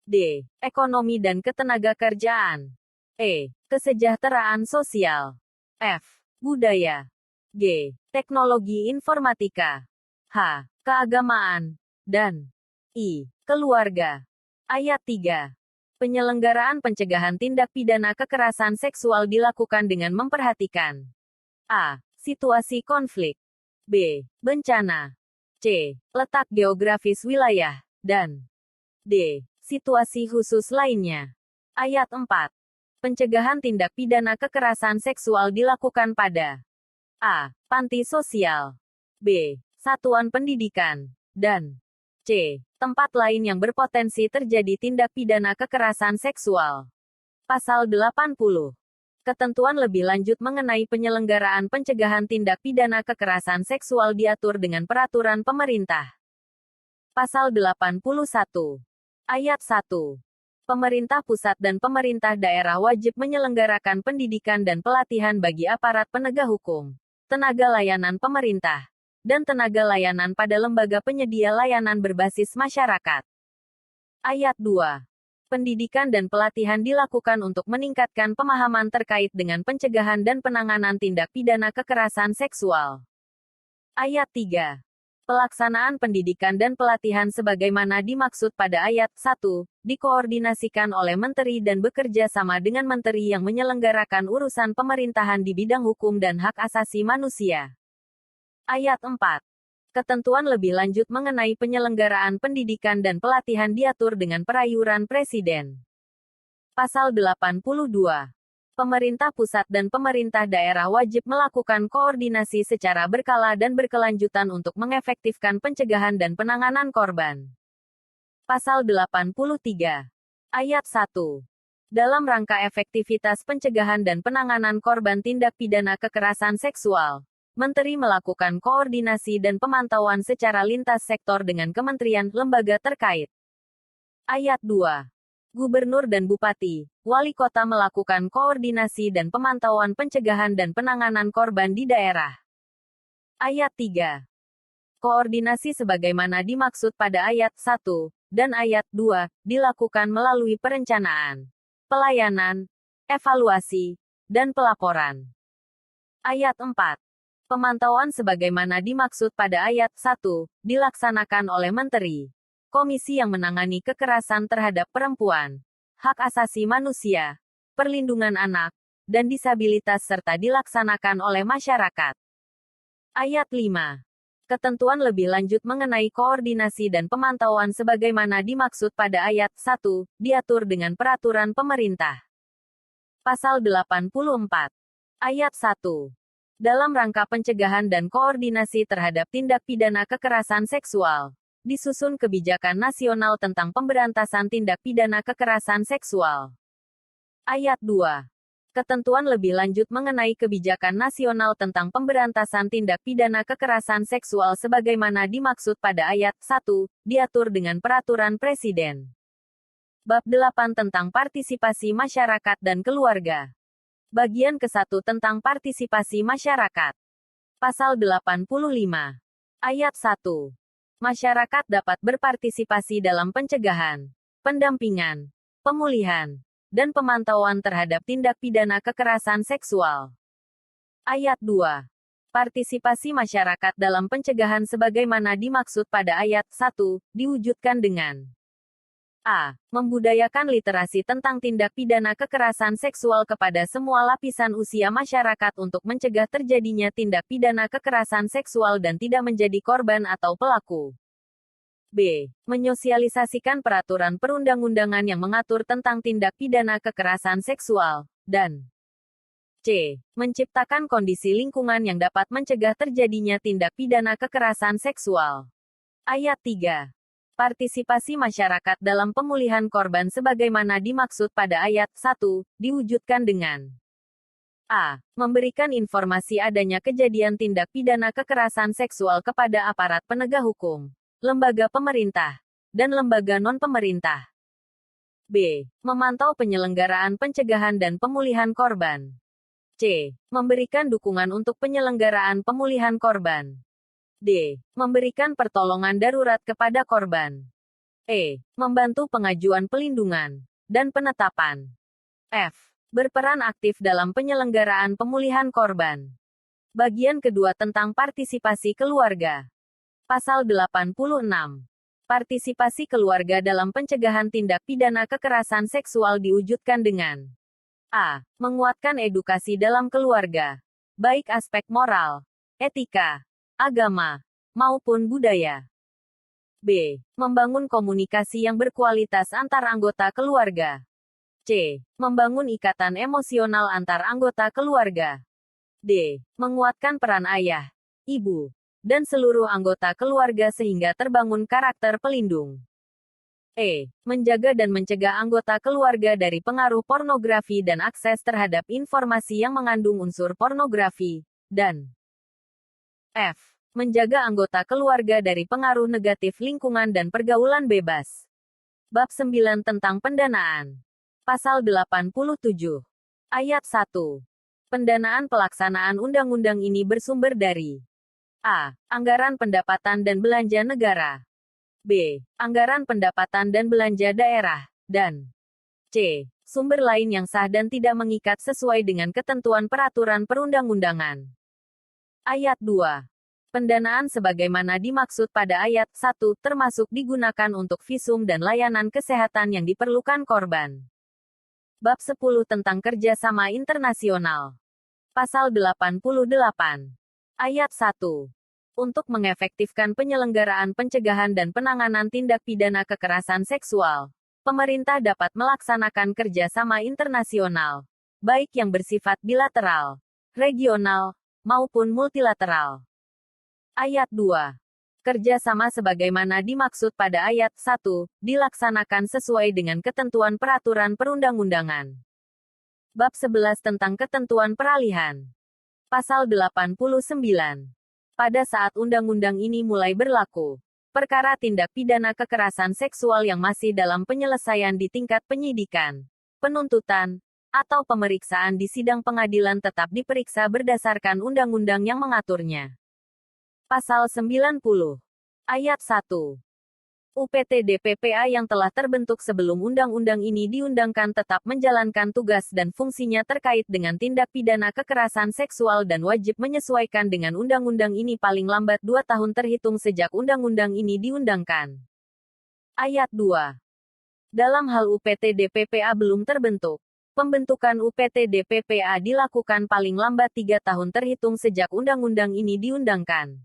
D. Ekonomi dan ketenagakerjaan. E. Kesejahteraan sosial. F. Budaya. G. Teknologi informatika. H. Keagamaan. Dan I. Keluarga. Ayat 3. Penyelenggaraan pencegahan tindak pidana kekerasan seksual dilakukan dengan memperhatikan A. Situasi konflik. B. Bencana. C. Letak geografis wilayah. Dan D. Situasi khusus lainnya. Ayat 4. Pencegahan tindak pidana kekerasan seksual dilakukan pada A. Panti sosial. B. Satuan pendidikan. Dan C. Tempat lain yang berpotensi terjadi tindak pidana kekerasan seksual. Pasal 80. Ketentuan lebih lanjut mengenai penyelenggaraan pencegahan tindak pidana kekerasan seksual diatur dengan peraturan pemerintah. Pasal 81. Ayat 1. Pemerintah pusat dan pemerintah daerah wajib menyelenggarakan pendidikan dan pelatihan bagi aparat penegak hukum, tenaga layanan pemerintah, dan tenaga layanan pada lembaga penyedia layanan berbasis masyarakat. Ayat 2. Pendidikan dan pelatihan dilakukan untuk meningkatkan pemahaman terkait dengan pencegahan dan penanganan tindak pidana kekerasan seksual. Ayat 3. Pelaksanaan pendidikan dan pelatihan sebagaimana dimaksud pada ayat 1, dikoordinasikan oleh menteri dan bekerja sama dengan menteri yang menyelenggarakan urusan pemerintahan di bidang hukum dan hak asasi manusia. Ayat 4. Ketentuan lebih lanjut mengenai penyelenggaraan pendidikan dan pelatihan diatur dengan peraturan Presiden. Pasal 82. Pemerintah pusat dan pemerintah daerah wajib melakukan koordinasi secara berkala dan berkelanjutan untuk mengefektifkan pencegahan dan penanganan korban. Pasal 83. Ayat 1. Dalam rangka efektivitas pencegahan dan penanganan korban tindak pidana kekerasan seksual, Menteri melakukan koordinasi dan pemantauan secara lintas sektor dengan kementerian, lembaga terkait. Ayat 2. Gubernur dan Bupati, Wali Kota melakukan koordinasi dan pemantauan pencegahan dan penanganan korban di daerah. Ayat 3. Koordinasi sebagaimana dimaksud pada ayat 1 dan ayat 2 dilakukan melalui perencanaan, pelayanan, evaluasi, dan pelaporan. Ayat 4. Pemantauan sebagaimana dimaksud pada ayat 1 dilaksanakan oleh Menteri, Komisi yang menangani kekerasan terhadap perempuan, hak asasi manusia, perlindungan anak, dan disabilitas serta dilaksanakan oleh masyarakat. Ayat 5. Ketentuan lebih lanjut mengenai koordinasi dan pemantauan sebagaimana dimaksud pada ayat 1 diatur dengan peraturan pemerintah. Pasal 84. Ayat 1. Dalam rangka pencegahan dan koordinasi terhadap tindak pidana kekerasan seksual, disusun kebijakan nasional tentang pemberantasan tindak pidana kekerasan seksual. Ayat 2. Ketentuan lebih lanjut mengenai kebijakan nasional tentang pemberantasan tindak pidana kekerasan seksual sebagaimana dimaksud pada ayat 1 diatur dengan peraturan Presiden. Bab 8 tentang partisipasi masyarakat dan keluarga. Bagian ke-1 tentang partisipasi masyarakat. Pasal 85. Ayat 1. Masyarakat dapat berpartisipasi dalam pencegahan, pendampingan, pemulihan, dan pemantauan terhadap tindak pidana kekerasan seksual. Ayat 2. Partisipasi masyarakat dalam pencegahan sebagaimana dimaksud pada ayat 1 diwujudkan dengan a. Membudayakan literasi tentang tindak pidana kekerasan seksual kepada semua lapisan usia masyarakat untuk mencegah terjadinya tindak pidana kekerasan seksual dan tidak menjadi korban atau pelaku. B. Menyosialisasikan peraturan perundang-undangan yang mengatur tentang tindak pidana kekerasan seksual, dan C. Menciptakan kondisi lingkungan yang dapat mencegah terjadinya tindak pidana kekerasan seksual. Ayat 3. Partisipasi masyarakat dalam pemulihan korban sebagaimana dimaksud pada ayat 1 diwujudkan dengan a. Memberikan informasi adanya kejadian tindak pidana kekerasan seksual kepada aparat penegak hukum, lembaga pemerintah, dan lembaga non-pemerintah. B. Memantau penyelenggaraan pencegahan dan pemulihan korban. C. Memberikan dukungan untuk penyelenggaraan pemulihan korban. D. Memberikan pertolongan darurat kepada korban. E. Membantu pengajuan pelindungan dan penetapan. F. Berperan aktif dalam penyelenggaraan pemulihan korban. Bagian kedua tentang partisipasi keluarga. Pasal 86. Partisipasi keluarga dalam pencegahan tindak pidana kekerasan seksual diwujudkan dengan a. Menguatkan edukasi dalam keluarga, baik aspek moral, etika, agama, maupun budaya. B. Membangun komunikasi yang berkualitas antar anggota keluarga. C. Membangun ikatan emosional antar anggota keluarga. D. Menguatkan peran ayah, ibu, dan seluruh anggota keluarga sehingga terbangun karakter pelindung. E. Menjaga dan mencegah anggota keluarga dari pengaruh pornografi dan akses terhadap informasi yang mengandung unsur pornografi. Dan F. Menjaga anggota keluarga dari pengaruh negatif lingkungan dan pergaulan bebas. Bab 9 tentang pendanaan. Pasal 87. Ayat 1. Pendanaan pelaksanaan undang-undang ini bersumber dari a. Anggaran pendapatan dan belanja negara. B. Anggaran pendapatan dan belanja daerah. Dan C. Sumber lain yang sah dan tidak mengikat sesuai dengan ketentuan peraturan perundang-undangan. Ayat 2. Pendanaan sebagaimana dimaksud pada ayat 1 termasuk digunakan untuk visum dan layanan kesehatan yang diperlukan korban. Bab 10 tentang kerjasama internasional. Pasal 88. Ayat 1. Untuk mengefektifkan penyelenggaraan pencegahan dan penanganan tindak pidana kekerasan seksual, pemerintah dapat melaksanakan kerjasama internasional, baik yang bersifat bilateral, regional, maupun multilateral. Ayat 2. Kerjasama sebagaimana dimaksud pada ayat 1, dilaksanakan sesuai dengan ketentuan peraturan perundang-undangan. Bab 11 tentang ketentuan peralihan. Pasal 89. Pada saat undang-undang ini mulai berlaku, perkara tindak pidana kekerasan seksual yang masih dalam penyelesaian di tingkat penyidikan, penuntutan, atau pemeriksaan di sidang pengadilan tetap diperiksa berdasarkan undang-undang yang mengaturnya. Pasal 90. Ayat 1. UPT-DPPA yang telah terbentuk sebelum undang-undang ini diundangkan tetap menjalankan tugas dan fungsinya terkait dengan tindak pidana kekerasan seksual dan wajib menyesuaikan dengan undang-undang ini paling lambat 2 tahun terhitung sejak undang-undang ini diundangkan. Ayat 2. Dalam hal UPT-DPPA belum terbentuk, pembentukan UPT-DPPA dilakukan paling lambat 3 tahun terhitung sejak undang-undang ini diundangkan.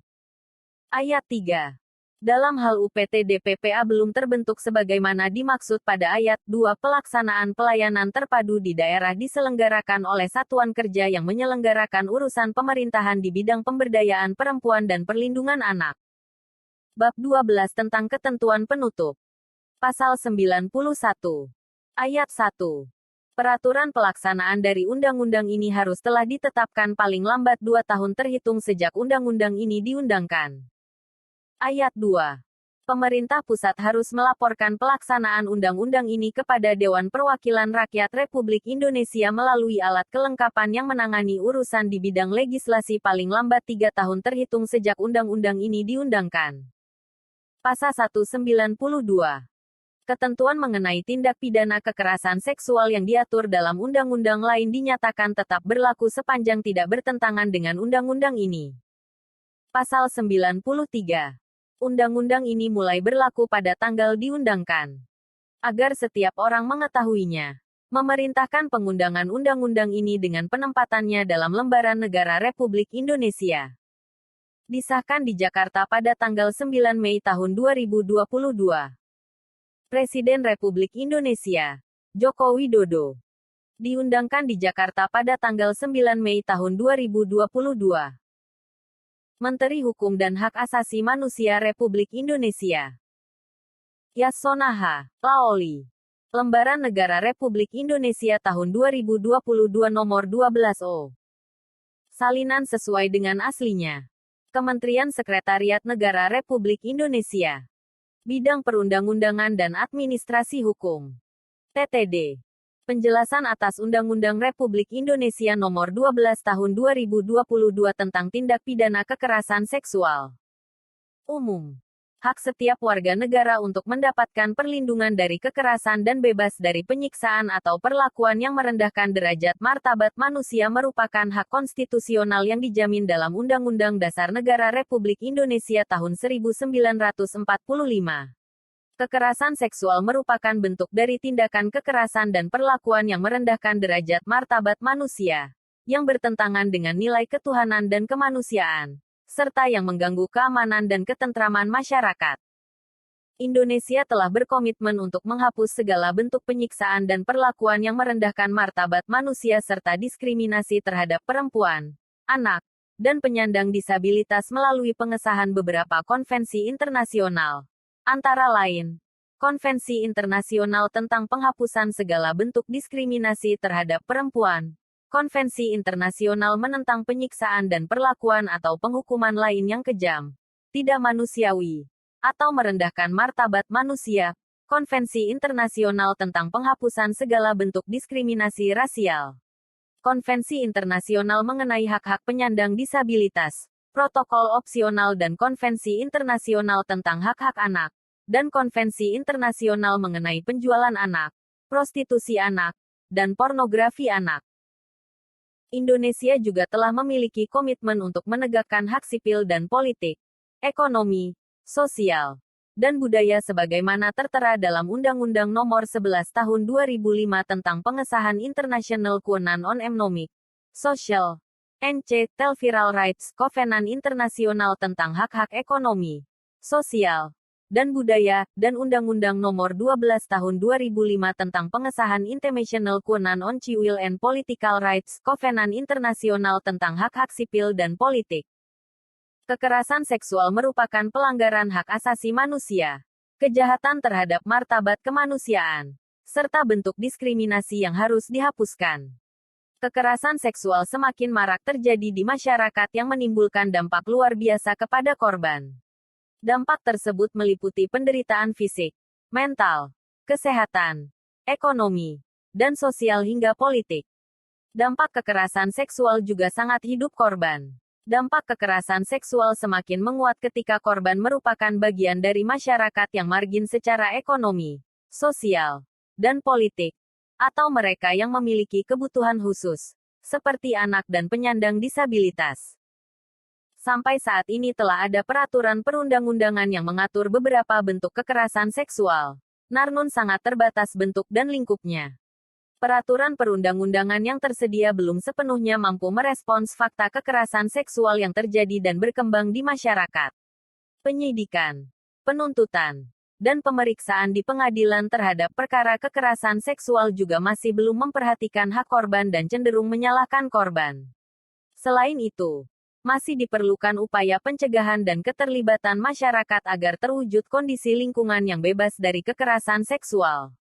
Ayat 3. Dalam hal UPT-DPPA belum terbentuk sebagaimana dimaksud pada ayat 2, pelaksanaan pelayanan terpadu di daerah diselenggarakan oleh satuan kerja yang menyelenggarakan urusan pemerintahan di bidang pemberdayaan perempuan dan perlindungan anak. Bab 12 tentang ketentuan penutup. Pasal 91. Ayat 1. Peraturan pelaksanaan dari undang-undang ini harus telah ditetapkan paling lambat 2 tahun terhitung sejak undang-undang ini diundangkan. Ayat 2. Pemerintah pusat harus melaporkan pelaksanaan undang-undang ini kepada Dewan Perwakilan Rakyat Republik Indonesia melalui alat kelengkapan yang menangani urusan di bidang legislasi paling lambat 3 tahun terhitung sejak undang-undang ini diundangkan. Pasal 192. Ketentuan mengenai tindak pidana kekerasan seksual yang diatur dalam undang-undang lain dinyatakan tetap berlaku sepanjang tidak bertentangan dengan undang-undang ini. Pasal 93. Undang-undang ini mulai berlaku pada tanggal diundangkan. Agar setiap orang mengetahuinya, memerintahkan pengundangan undang-undang ini dengan penempatannya dalam Lembaran Negara Republik Indonesia. Disahkan di Jakarta pada tanggal 9 Mei tahun 2022. Presiden Republik Indonesia, Joko Widodo. Diundangkan di Jakarta pada tanggal 9 Mei tahun 2022. Menteri Hukum dan Hak Asasi Manusia Republik Indonesia. Yasona H. Laoli. Lembaran Negara Republik Indonesia tahun 2022 nomor 12O. Salinan sesuai dengan aslinya. Kementerian Sekretariat Negara Republik Indonesia. Bidang Perundang-undangan dan Administrasi Hukum. TTD. Penjelasan atas Undang-Undang Republik Indonesia Nomor 12 Tahun 2022 tentang Tindak Pidana Kekerasan Seksual. Umum. Hak setiap warga negara untuk mendapatkan perlindungan dari kekerasan dan bebas dari penyiksaan atau perlakuan yang merendahkan derajat martabat manusia merupakan hak konstitusional yang dijamin dalam Undang-Undang Dasar Negara Republik Indonesia tahun 1945. Kekerasan seksual merupakan bentuk dari tindakan kekerasan dan perlakuan yang merendahkan derajat martabat manusia, yang bertentangan dengan nilai ketuhanan dan kemanusiaan, serta yang mengganggu keamanan dan ketentraman masyarakat. Indonesia telah berkomitmen untuk menghapus segala bentuk penyiksaan dan perlakuan yang merendahkan martabat manusia serta diskriminasi terhadap perempuan, anak, dan penyandang disabilitas melalui pengesahan beberapa konvensi internasional. Antara lain, Konvensi Internasional tentang Penghapusan Segala Bentuk Diskriminasi Terhadap Perempuan, Konvensi Internasional menentang penyiksaan dan perlakuan atau penghukuman lain yang kejam, tidak manusiawi, atau merendahkan martabat manusia, Konvensi Internasional tentang Penghapusan Segala Bentuk Diskriminasi Rasial, Konvensi Internasional mengenai hak-hak penyandang disabilitas, Protokol Opsional dan Konvensi Internasional tentang Hak-hak Anak, dan Konvensi Internasional mengenai penjualan anak, prostitusi anak, dan pornografi anak. Indonesia juga telah memiliki komitmen untuk menegakkan hak sipil dan politik, ekonomi, sosial, dan budaya sebagaimana tertera dalam Undang-Undang Nomor 11 Tahun 2005 tentang Pengesahan International Covenant on Economic, Social, NC, Cultural Rights, Covenant Internasional tentang hak-hak ekonomi, sosial, dan budaya, dan Undang-Undang Nomor 12 Tahun 2005 tentang Pengesahan International Covenant on Civil and Political Rights, Covenant Internasional tentang hak-hak sipil dan politik. Kekerasan seksual merupakan pelanggaran hak asasi manusia, kejahatan terhadap martabat kemanusiaan, serta bentuk diskriminasi yang harus dihapuskan. Kekerasan seksual semakin marak terjadi di masyarakat yang menimbulkan dampak luar biasa kepada korban. Dampak tersebut meliputi penderitaan fisik, mental, kesehatan, ekonomi, dan sosial hingga politik. Dampak kekerasan seksual juga sangat hidup korban. Dampak kekerasan seksual semakin menguat ketika korban merupakan bagian dari masyarakat yang margin secara ekonomi, sosial, dan politik, atau mereka yang memiliki kebutuhan khusus, seperti anak dan penyandang disabilitas. Sampai saat ini telah ada peraturan perundang-undangan yang mengatur beberapa bentuk kekerasan seksual, namun sangat terbatas bentuk dan lingkupnya. Peraturan perundang-undangan yang tersedia belum sepenuhnya mampu merespons fakta kekerasan seksual yang terjadi dan berkembang di masyarakat. Penyidikan, penuntutan, dan pemeriksaan di pengadilan terhadap perkara kekerasan seksual juga masih belum memperhatikan hak korban dan cenderung menyalahkan korban. Selain itu, masih diperlukan upaya pencegahan dan keterlibatan masyarakat agar terwujud kondisi lingkungan yang bebas dari kekerasan seksual.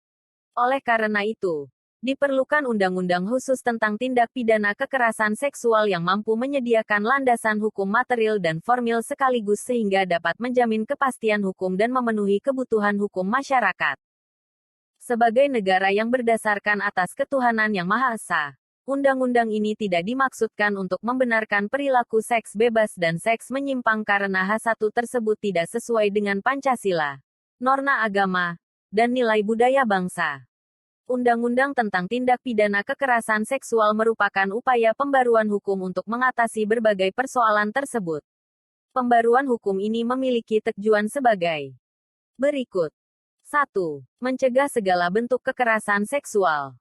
Oleh karena itu, diperlukan undang-undang khusus tentang tindak pidana kekerasan seksual yang mampu menyediakan landasan hukum material dan formil sekaligus sehingga dapat menjamin kepastian hukum dan memenuhi kebutuhan hukum masyarakat. Sebagai negara yang berdasarkan atas ketuhanan yang Maha Esa, undang-undang ini tidak dimaksudkan untuk membenarkan perilaku seks bebas dan seks menyimpang karena H1 tersebut tidak sesuai dengan Pancasila, norma agama, dan nilai budaya bangsa. Undang-undang tentang tindak pidana kekerasan seksual merupakan upaya pembaruan hukum untuk mengatasi berbagai persoalan tersebut. Pembaruan hukum ini memiliki tujuan sebagai berikut. 1. Mencegah segala bentuk kekerasan seksual.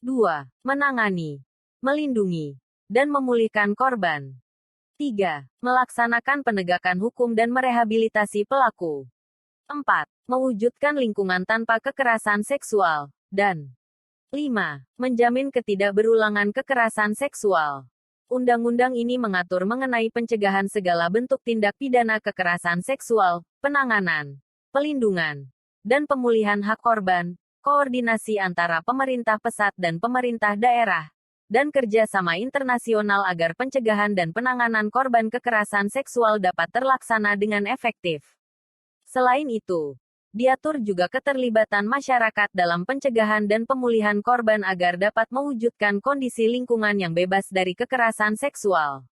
2. Menangani, melindungi, dan memulihkan korban. 3. Melaksanakan penegakan hukum dan merehabilitasi pelaku. 4. Mewujudkan lingkungan tanpa kekerasan seksual. Dan 5. Menjamin ketidakberulangan kekerasan seksual. Undang-undang ini mengatur mengenai pencegahan segala bentuk tindak pidana kekerasan seksual, penanganan, pelindungan, dan pemulihan hak korban, koordinasi antara pemerintah pusat dan pemerintah daerah, dan kerjasama internasional agar pencegahan dan penanganan korban kekerasan seksual dapat terlaksana dengan efektif. Selain itu, diatur juga keterlibatan masyarakat dalam pencegahan dan pemulihan korban agar dapat mewujudkan kondisi lingkungan yang bebas dari kekerasan seksual.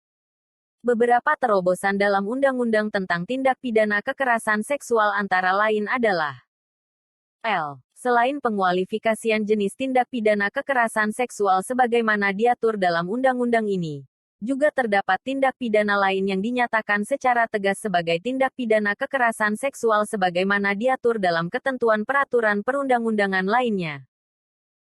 Beberapa terobosan dalam Undang-Undang tentang Tindak Pidana Kekerasan Seksual antara lain adalah selain pengualifikasian jenis tindak pidana kekerasan seksual sebagaimana diatur dalam undang-undang ini, juga terdapat tindak pidana lain yang dinyatakan secara tegas sebagai tindak pidana kekerasan seksual sebagaimana diatur dalam ketentuan peraturan perundang-undangan lainnya.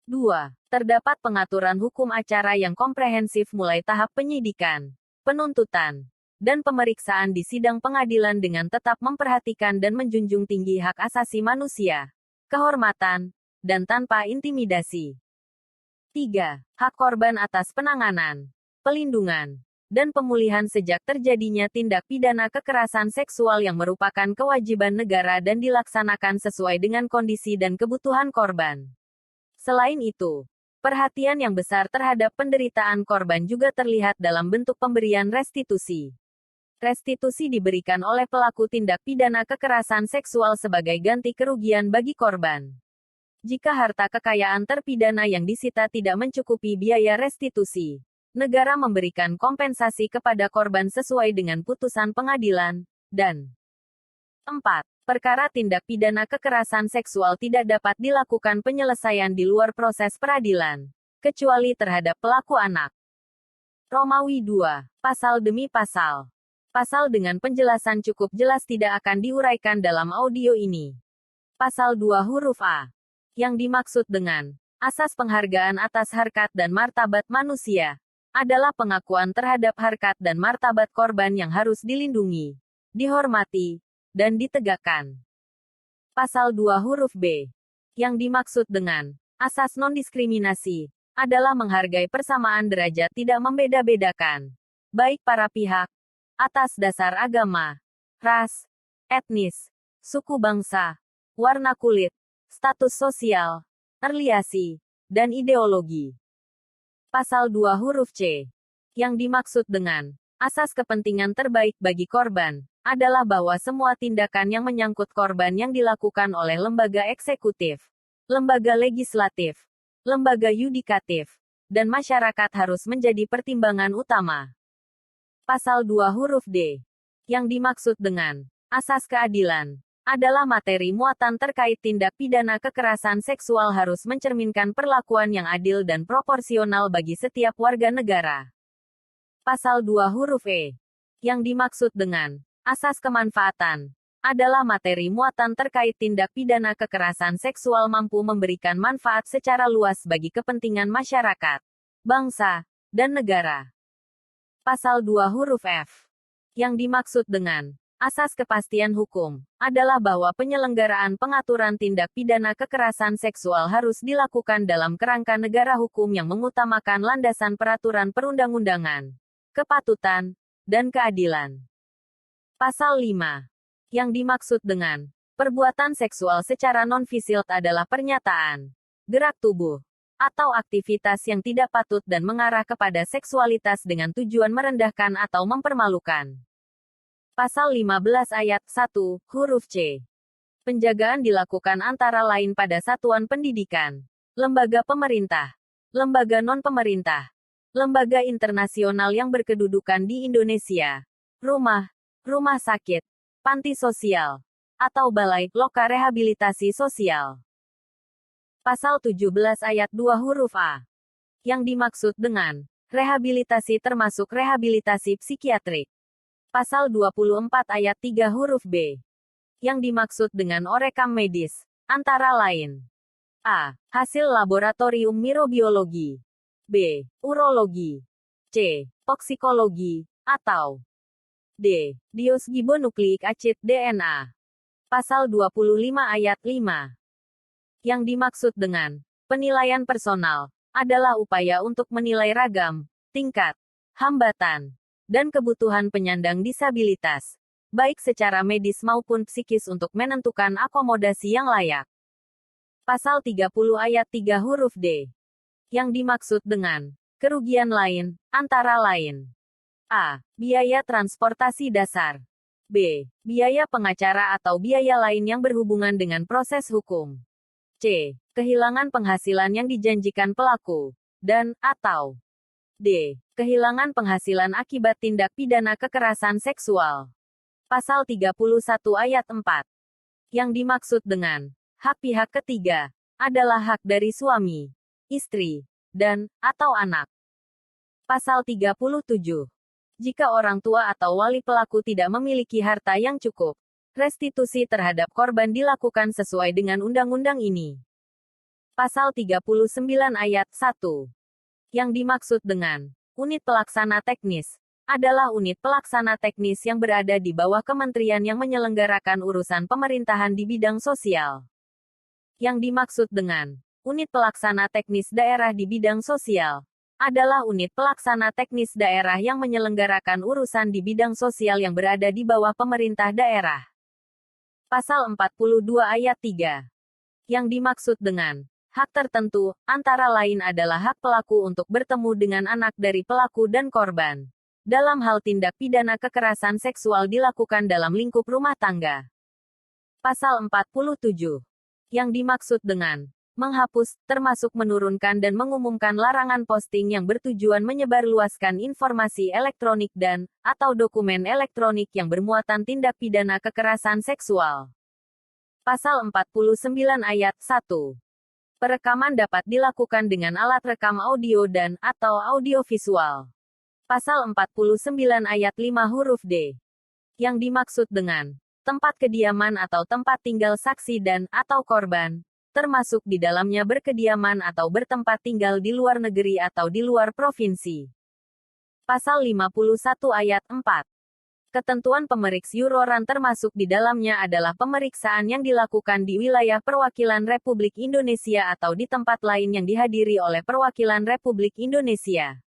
2. Terdapat pengaturan hukum acara yang komprehensif mulai tahap penyidikan, penuntutan, dan pemeriksaan di sidang pengadilan dengan tetap memperhatikan dan menjunjung tinggi hak asasi manusia, kehormatan, dan tanpa intimidasi. 3. Hak korban atas penanganan, pelindungan, dan pemulihan sejak terjadinya tindak pidana kekerasan seksual yang merupakan kewajiban negara dan dilaksanakan sesuai dengan kondisi dan kebutuhan korban. Selain itu, perhatian yang besar terhadap penderitaan korban juga terlihat dalam bentuk pemberian restitusi. Restitusi diberikan oleh pelaku tindak pidana kekerasan seksual sebagai ganti kerugian bagi korban. Jika harta kekayaan terpidana yang disita tidak mencukupi biaya restitusi, negara memberikan kompensasi kepada korban sesuai dengan putusan pengadilan, dan 4. Perkara tindak pidana kekerasan seksual tidak dapat dilakukan penyelesaian di luar proses peradilan, kecuali terhadap pelaku anak. Romawi 2. Pasal demi pasal. Pasal dengan penjelasan cukup jelas tidak akan diuraikan dalam audio ini. Pasal 2 huruf A. Yang dimaksud dengan asas penghargaan atas harkat dan martabat manusia adalah pengakuan terhadap harkat dan martabat korban yang harus dilindungi, dihormati, dan ditegakkan. Pasal 2 huruf B. Yang dimaksud dengan asas non-diskriminasi adalah menghargai persamaan derajat tidak membeda-bedakan, baik para pihak, atas dasar agama, ras, etnis, suku bangsa, warna kulit, status sosial, afiliasi, dan ideologi. Pasal 2 huruf C. Yang dimaksud dengan asas kepentingan terbaik bagi korban adalah bahwa semua tindakan yang menyangkut korban yang dilakukan oleh lembaga eksekutif, lembaga legislatif, lembaga yudikatif, dan masyarakat harus menjadi pertimbangan utama. Pasal 2 huruf D. Yang dimaksud dengan asas keadilan adalah materi muatan terkait tindak pidana kekerasan seksual harus mencerminkan perlakuan yang adil dan proporsional bagi setiap warga negara. Pasal 2 huruf E. Yang dimaksud dengan asas kemanfaatan adalah materi muatan terkait tindak pidana kekerasan seksual mampu memberikan manfaat secara luas bagi kepentingan masyarakat, bangsa, dan negara. Pasal 2 huruf F. Yang dimaksud dengan asas kepastian hukum adalah bahwa penyelenggaraan pengaturan tindak pidana kekerasan seksual harus dilakukan dalam kerangka negara hukum yang mengutamakan landasan peraturan perundang-undangan, kepatutan, dan keadilan. Pasal 5. Yang dimaksud dengan perbuatan seksual secara non-fisik adalah pernyataan, gerak tubuh, atau aktivitas yang tidak patut dan mengarah kepada seksualitas dengan tujuan merendahkan atau mempermalukan. Pasal 15 ayat 1, huruf C. Penjagaan dilakukan antara lain pada satuan pendidikan, lembaga pemerintah, lembaga non-pemerintah, lembaga internasional yang berkedudukan di Indonesia, rumah sakit, panti sosial, atau balai loka rehabilitasi sosial. Pasal 17 ayat 2 huruf A. Yang dimaksud dengan rehabilitasi termasuk rehabilitasi psikiatrik. Pasal 24 ayat 3 huruf B. Yang dimaksud dengan orekam medis, antara lain A. Hasil laboratorium mikrobiologi, B. Urologi, C. Toksikologi, atau D. Deoksiribonukleik acid DNA. Pasal 25 ayat 5. Yang dimaksud dengan penilaian personal adalah upaya untuk menilai ragam, tingkat, hambatan, dan kebutuhan penyandang disabilitas, baik secara medis maupun psikis untuk menentukan akomodasi yang layak. Pasal 30 ayat 3 huruf D. Yang dimaksud dengan kerugian lain, antara lain A. Biaya transportasi dasar, B. Biaya pengacara atau biaya lain yang berhubungan dengan proses hukum, C. Kehilangan penghasilan yang dijanjikan pelaku, dan atau D. Kehilangan penghasilan akibat tindak pidana kekerasan seksual. Pasal 31 ayat 4. Yang dimaksud dengan hak pihak ketiga adalah hak dari suami, istri, dan atau anak. Pasal 37. Jika orang tua atau wali pelaku tidak memiliki harta yang cukup, restitusi terhadap korban dilakukan sesuai dengan undang-undang ini. Pasal 39 ayat 1. Yang dimaksud dengan unit pelaksana teknis adalah unit pelaksana teknis yang berada di bawah kementerian yang menyelenggarakan urusan pemerintahan di bidang sosial. Yang dimaksud dengan unit pelaksana teknis daerah di bidang sosial adalah unit pelaksana teknis daerah yang menyelenggarakan urusan di bidang sosial yang berada di bawah pemerintah daerah. Pasal 42 ayat 3. Yang dimaksud dengan hak tertentu, antara lain adalah hak pelaku untuk bertemu dengan anak dari pelaku dan korban. Dalam hal tindak pidana kekerasan seksual dilakukan dalam lingkup rumah tangga. Pasal 47. Yang dimaksud dengan menghapus, termasuk menurunkan dan mengumumkan larangan posting yang bertujuan menyebarluaskan informasi elektronik dan atau dokumen elektronik yang bermuatan tindak pidana kekerasan seksual. Pasal 49 ayat 1. Perekaman dapat dilakukan dengan alat rekam audio dan atau audiovisual. Pasal 49 ayat 5 huruf D. Yang dimaksud dengan tempat kediaman atau tempat tinggal saksi dan atau korban, termasuk di dalamnya berkediaman atau bertempat tinggal di luar negeri atau di luar provinsi. Pasal 51 ayat 4. Ketentuan pemeriksa yuroran termasuk di dalamnya adalah pemeriksaan yang dilakukan di wilayah perwakilan Republik Indonesia atau di tempat lain yang dihadiri oleh perwakilan Republik Indonesia.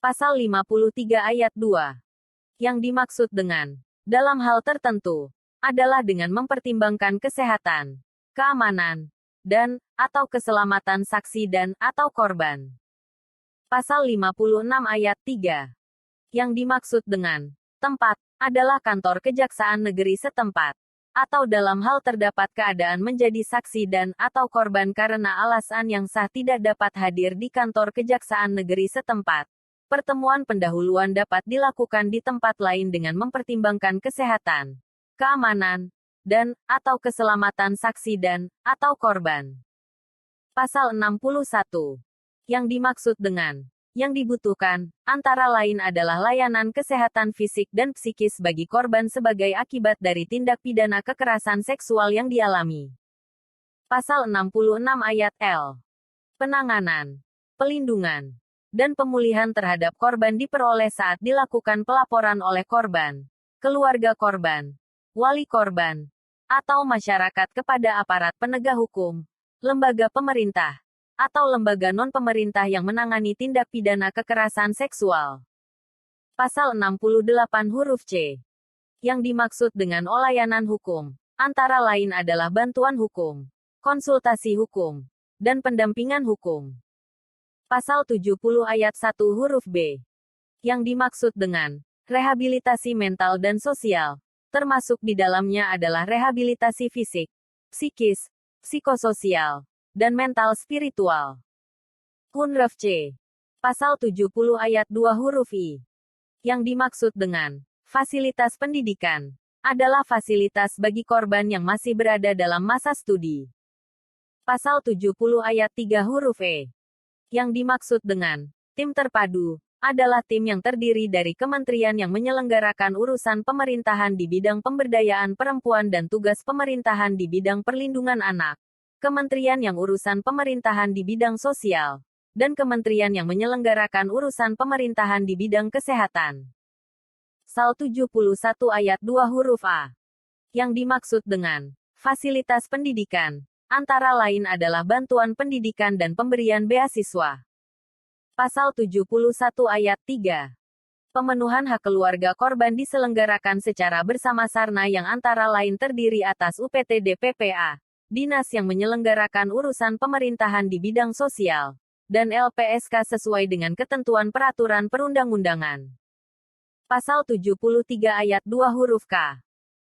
Pasal 53 ayat 2. Yang dimaksud dengan dalam hal tertentu adalah dengan mempertimbangkan kesehatan, keamanan, dan atau keselamatan saksi dan atau korban. Pasal 56 ayat 3. Yang dimaksud dengan tempat adalah kantor kejaksaan negeri setempat, atau dalam hal terdapat keadaan menjadi saksi dan atau korban karena alasan yang sah tidak dapat hadir di kantor kejaksaan negeri setempat. Pertemuan pendahuluan dapat dilakukan di tempat lain dengan mempertimbangkan kesehatan, keamanan, dan atau keselamatan saksi dan atau korban. Pasal 61. Yang dimaksud dengan yang dibutuhkan, antara lain adalah layanan kesehatan fisik dan psikis bagi korban sebagai akibat dari tindak pidana kekerasan seksual yang dialami. Pasal 66 ayat L. Penanganan, pelindungan, dan pemulihan terhadap korban diperoleh saat dilakukan pelaporan oleh korban, keluarga korban, wali korban, atau masyarakat kepada aparat penegak hukum, lembaga pemerintah, atau lembaga non-pemerintah yang menangani tindak pidana kekerasan seksual. Pasal 68 huruf C. Yang dimaksud dengan layanan hukum, antara lain adalah bantuan hukum, konsultasi hukum, dan pendampingan hukum. Pasal 70 ayat 1 huruf B. Yang dimaksud dengan rehabilitasi mental dan sosial, termasuk di dalamnya adalah rehabilitasi fisik, psikis, psikososial, dan mental spiritual. Huruf C. Pasal 70 ayat 2 huruf I. Yang dimaksud dengan fasilitas pendidikan adalah fasilitas bagi korban yang masih berada dalam masa studi. Pasal 70 ayat 3 huruf E. Yang dimaksud dengan tim terpadu adalah tim yang terdiri dari kementerian yang menyelenggarakan urusan pemerintahan di bidang pemberdayaan perempuan dan tugas pemerintahan di bidang perlindungan anak, kementerian yang urusan pemerintahan di bidang sosial, dan kementerian yang menyelenggarakan urusan pemerintahan di bidang kesehatan. Pasal 71 ayat 2 huruf A. Yang dimaksud dengan fasilitas pendidikan, antara lain adalah bantuan pendidikan dan pemberian beasiswa. Pasal 71 ayat 3. Pemenuhan hak keluarga korban diselenggarakan secara bersama sarna yang antara lain terdiri atas UPTD PPA, dinas yang menyelenggarakan urusan pemerintahan di bidang sosial, dan LPSK sesuai dengan ketentuan peraturan perundang-undangan. Pasal 73 ayat 2 huruf K.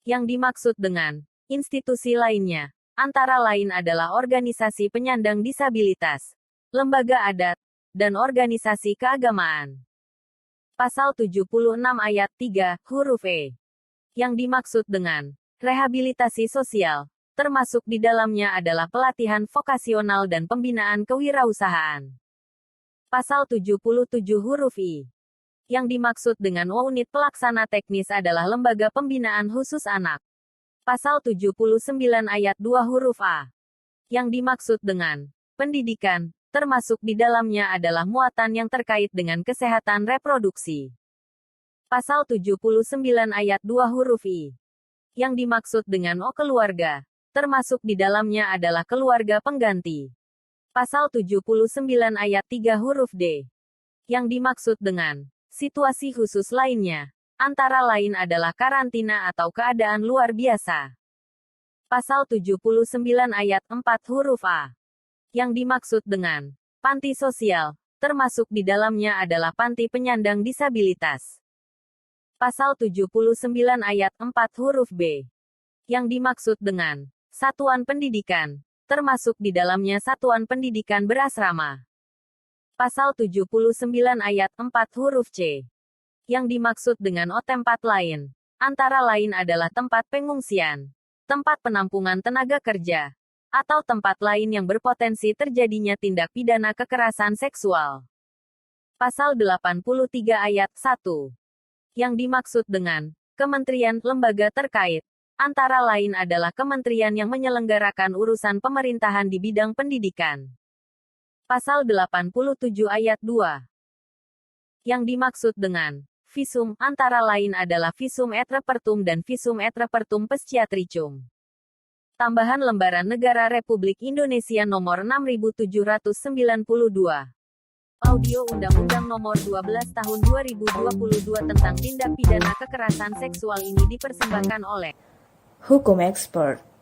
Yang dimaksud dengan institusi lainnya, antara lain adalah organisasi penyandang disabilitas, lembaga adat, dan organisasi keagamaan. Pasal 76 ayat 3 huruf E. Yang dimaksud dengan rehabilitasi sosial, termasuk di dalamnya adalah pelatihan vokasional dan pembinaan kewirausahaan. Pasal 77 huruf I. Yang dimaksud dengan unit pelaksana teknis adalah lembaga pembinaan khusus anak. Pasal 79 ayat 2 huruf A. Yang dimaksud dengan pendidikan, termasuk di dalamnya adalah muatan yang terkait dengan kesehatan reproduksi. Pasal 79 ayat 2 huruf I. Yang dimaksud dengan keluarga, termasuk di dalamnya adalah keluarga pengganti. Pasal 79 ayat 3 huruf D. Yang dimaksud dengan situasi khusus lainnya, antara lain adalah karantina atau keadaan luar biasa. Pasal 79 ayat 4 huruf A. Yang dimaksud dengan panti sosial, termasuk di dalamnya adalah panti penyandang disabilitas. Pasal 79 ayat 4 huruf B. Yang dimaksud dengan satuan pendidikan, termasuk di dalamnya satuan pendidikan berasrama. Pasal 79 ayat 4 huruf C. Yang dimaksud dengan tempat lain, antara lain adalah tempat pengungsian, tempat penampungan tenaga kerja, atau tempat lain yang berpotensi terjadinya tindak pidana kekerasan seksual. Pasal 83 ayat 1. Yang dimaksud dengan kementerian lembaga terkait, antara lain adalah kementerian yang menyelenggarakan urusan pemerintahan di bidang pendidikan. Pasal 87 ayat 2. Yang dimaksud dengan visum, antara lain adalah visum et repertum dan visum et repertum pesciatricum. Tambahan Lembaran Negara Republik Indonesia Nomor 6792. Audio Undang-Undang Nomor 12 Tahun 2022 tentang tindak pidana kekerasan seksual ini dipersembahkan oleh Hukum Expert.